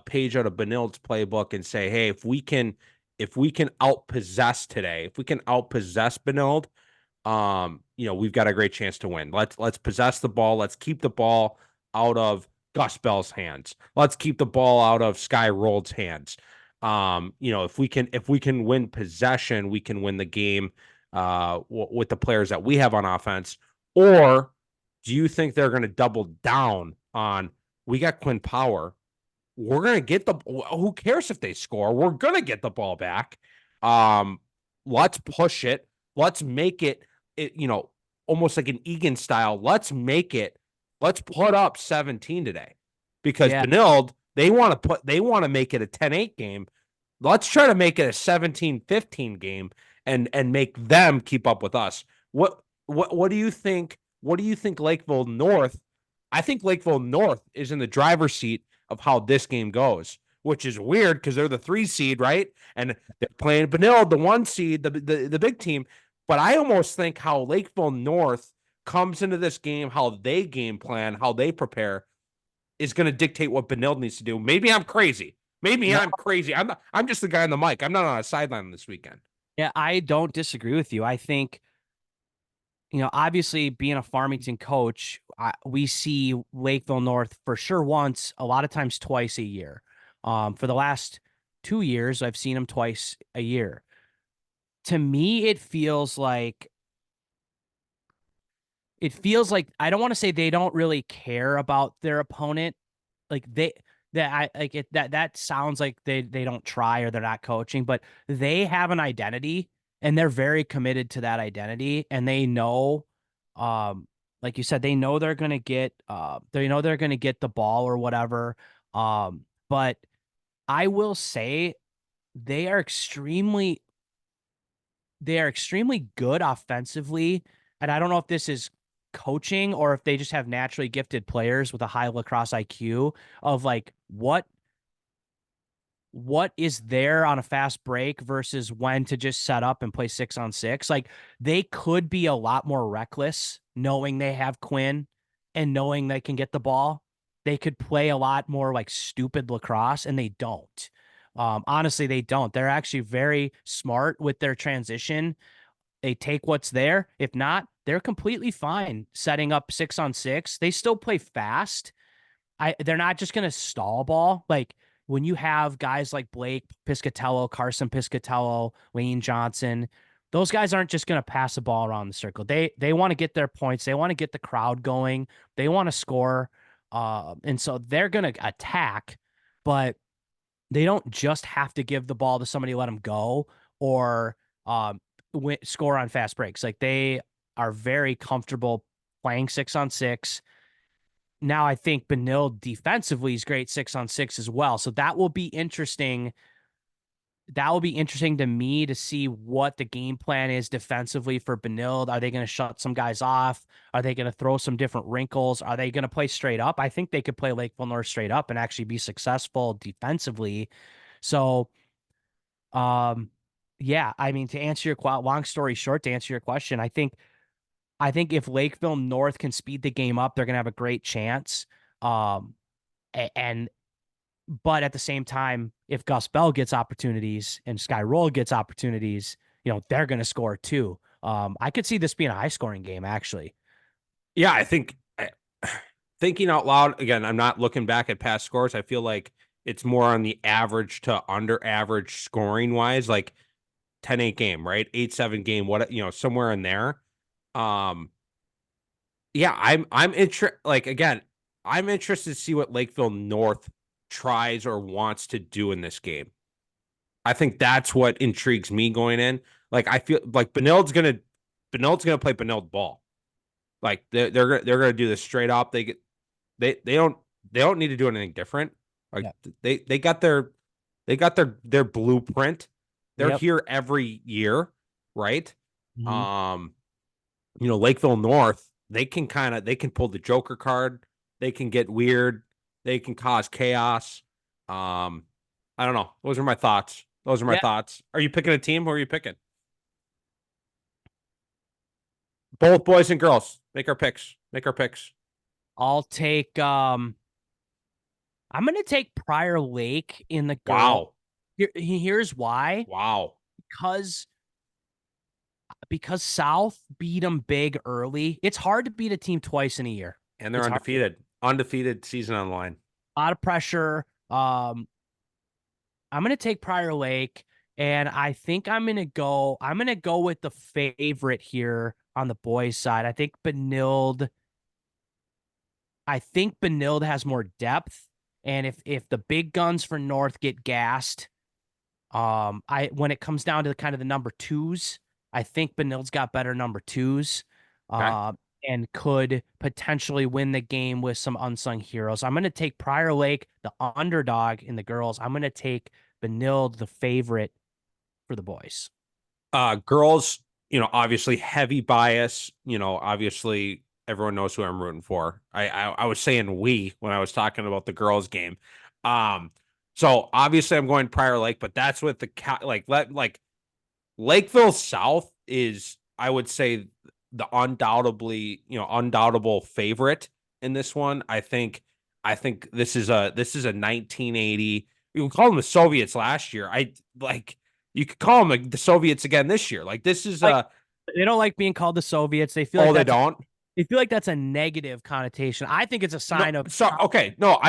page out of Benilde's playbook and say, hey, if we can outpossess today, if we can outpossess Benilde, we've got a great chance to win. Let's possess the ball. Let's keep the ball out of Gus Bell's hands. Let's keep the ball out of Sky Rold's hands. If we can win possession, we can win the game with the players that we have on offense. Or do you think they're going to double down on, we got Quinn Power, we're going to get who cares if they score? We're going to get the ball back. Let's push it. Let's make it, almost like an Egan style. Let's put up 17 today, because Benilde, they want to make it a 10-8 game. Let's try to make it a 17-15 game and make them keep up with us. What do you think? What do you think Lakeville North? I think Lakeville North is in the driver's seat of how this game goes, which is weird because they're the 3 seed, right? And they're playing Benilde, the 1 seed, the big team. But I almost think how Lakeville North comes into this game, how they game plan, how they prepare, is going to dictate what Benilde needs to do. Maybe I'm crazy. I'm crazy. I'm just the guy on the mic. I'm not on a sideline this weekend. Yeah, I don't disagree with you. I think, obviously being a Farmington coach, we see Lakeville North for sure once, a lot of times twice a year. For the last 2 years, I've seen them twice a year. To me, it feels like I don't want to say they don't really care about their opponent. Like that sounds like they don't try or they're not coaching, but they have an identity and they're very committed to that identity, and they know, like you said, they know they're going to get the ball or whatever. But I will say they are extremely good offensively. And I don't know if this is coaching or if they just have naturally gifted players with a high lacrosse IQ of like what is there on a fast break versus when to just set up and play 6-on-6. Like, they could be a lot more reckless knowing they have Quinn and knowing they can get the ball. They could play a lot more like stupid lacrosse, and they don't. Honestly, they don't. They're actually very smart with their transition. They take what's there. If not, they're completely fine setting up 6-on-6. They still play fast. They're not just going to stall ball. Like, when you have guys like Blake Piscatello, Carson Piscatello, Wayne Johnson, those guys aren't just going to pass the ball around the circle. They want to get their points. They want to get the crowd going. They want to score. And so they're going to attack, but they don't just have to give the ball to somebody, let them go, or score on fast breaks. Like, they are very comfortable playing 6-on-6. Now, I think Benilde defensively is great 6-on-6 as well. So that will be interesting that will be interesting to me to see what the game plan is defensively for Benilde. Are they going to shut some guys off? Are they going to throw some different wrinkles? Are they going to play straight up? I think they could play Lakeville North straight up and actually be successful defensively. So, um, yeah, I mean, to answer your long story short, to answer your question, I think if Lakeville North can speed the game up, they're going to have a great chance. Um, and but at the same time, if Gus Bell gets opportunities and Sky Roll gets opportunities, they're going to score too. I could see this being a high scoring game, actually. Yeah, I think thinking out loud again, I'm not looking back at past scores. I feel like it's more on the average to under average scoring wise, like 10-8 game, right? 8-7 game, somewhere in there. Um, yeah, I'm interested. Like again, I'm interested to see what Lakeville North tries or wants to do in this game. I think that's what intrigues me going in. Like I feel like Benilde's gonna play Benilde ball. Like they're gonna do this straight up. They don't need to do anything different. Like Yeah. they got their blueprint. They're Yep. here every year, right? Mhm. Um, Lakeville North, they can pull the Joker card. They can get weird. They can cause chaos. Um, I don't know. Those are my thoughts. Those are my Yeah. thoughts. Are you picking a team? Who are you picking? Both boys and girls. Make our picks. Make our picks. I'll take I'm gonna take Prior Lake in the girl. Wow. Here's why. Wow. Because South beat them big early. It's hard to beat a team twice in a year. And they're It's hard. undefeated. Undefeated season on the line. A lot of pressure. I'm gonna take Prior Lake, and I think I'm gonna go with the favorite here on the boys' side. I think Benilde has more depth. And if the big guns for North get gassed, I when it comes down to kind of the number twos, I think Benilde's got better number twos, Okay. uh, and could potentially win the game with some unsung heroes. I'm going to take Prior Lake, the underdog in the girls. I'm going to take Benilde, the favorite for the boys. Girls, obviously heavy bias. Obviously everyone knows who I'm rooting for. I was saying we when I was talking about the girls game. Um, so obviously I'm going Prior Lake, but that's with the like Lakeville South is, I would say, the undoubtable favorite in this one. I think this is a 1980. You can call them the Soviets last year. You could call them the Soviets again this year. Like this is Like they don't like being called the Soviets. They feel like oh, they that's don't. they feel like that's a negative connotation. I think it's a No, sign of so okay, no,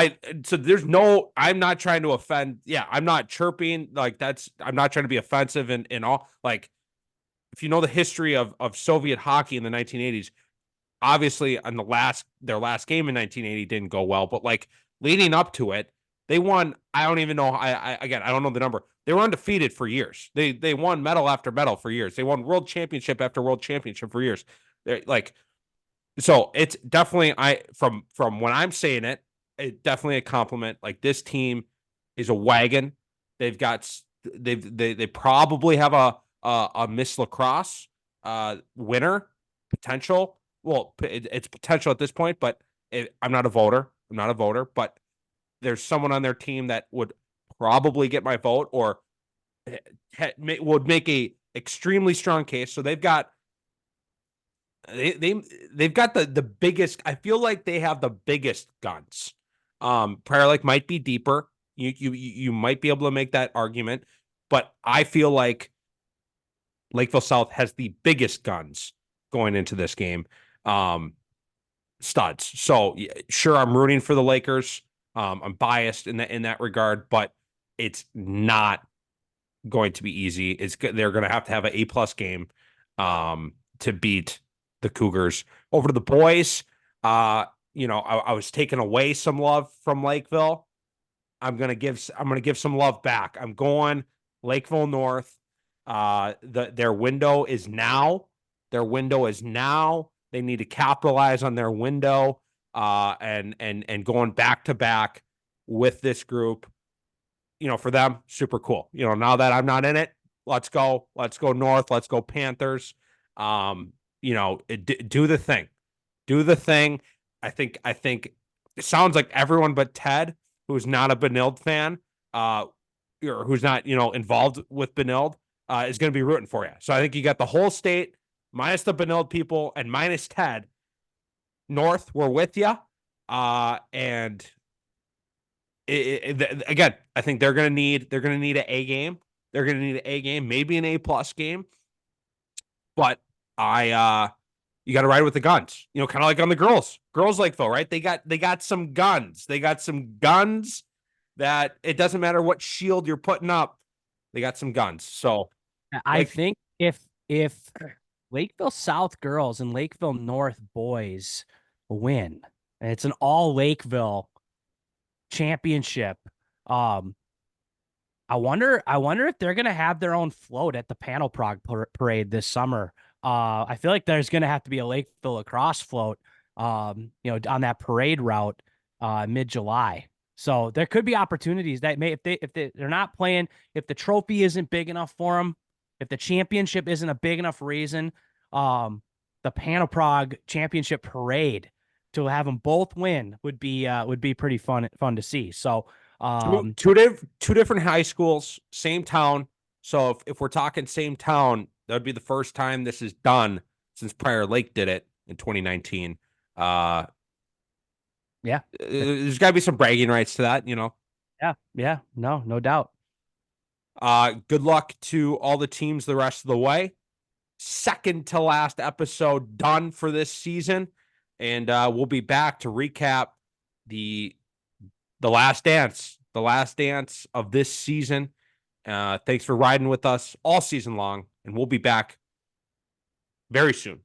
so there's no. I'm not trying to offend. Yeah, I'm not chirping like that's. I'm not trying to be offensive and all. Like if you know the history of Soviet hockey in the 1980s, obviously on their last game in 1980 didn't go well, but like leading up to it, they won. I don't even know. I don't know the number. They were undefeated for years. They won medal after medal for years. They won world championship after world championship for years. They're like so it's definitely from when I'm saying it, it definitely a compliment. Like this team is a wagon. They've got they probably have a Miss Lacrosse winner potential. Well, it's potential at this point, but I'm not a voter. I'm not a voter, but there's someone on their team that would probably get my vote or would make a extremely strong case. So they've got the biggest. I feel like they have the biggest guns. Prior Lake might be deeper. You might be able to make that argument, but I feel like Lakeville South has the biggest guns going into this game. Studs. So sure, I'm rooting for the Lakers. I'm biased in that regard, but it's not going to be easy. They're going to have an A+ game to beat the Cougars. Over to the boys. I was taking away some love from Lakeville. I'm gonna give some love back. I'm going Lakeville North. Their window is now. Their window is now. They need to capitalize on their window. And going back to back with this group. for them, super cool. Now that I'm not in it, let's go north. Let's go Panthers. Do the thing. Do the thing. I think it sounds like everyone but Ted, who's not a Benilde fan, or who's not, involved with Benilde, is going to be rooting for you. So I think you got the whole state minus the Benilde people and minus Ted. North, we're with you. And again, I think they're going to need an A game. They're going to need an A game, maybe an A+ game. But you got to ride with the guns, kind of like on the girls Lakeville, right? They got some guns. They got some guns that it doesn't matter what shield you're putting up. They got some guns. So I think if Lakeville South girls and Lakeville North boys win, and it's an all Lakeville championship, I wonder if they're gonna have their own float at the Panel Prague parade this summer. I feel like there's gonna have to be a Lakeville lacrosse float, on that parade route, mid-July. So there could be opportunities that may, if they're not playing, if the trophy isn't big enough for them, if the championship isn't a big enough reason, the Panel Prague championship parade to have them both win would be pretty fun to see. So two different high schools, same town. So if we're talking same town, that would be the first time this is done since Prior Lake did it in 2019. Yeah, there's got to be some bragging rights to that, Yeah, no doubt. Good luck to all the teams the rest of the way. Second to last episode done for this season, and we'll be back to recap the last dance of this season. Thanks for riding with us all season long, and we'll be back very soon.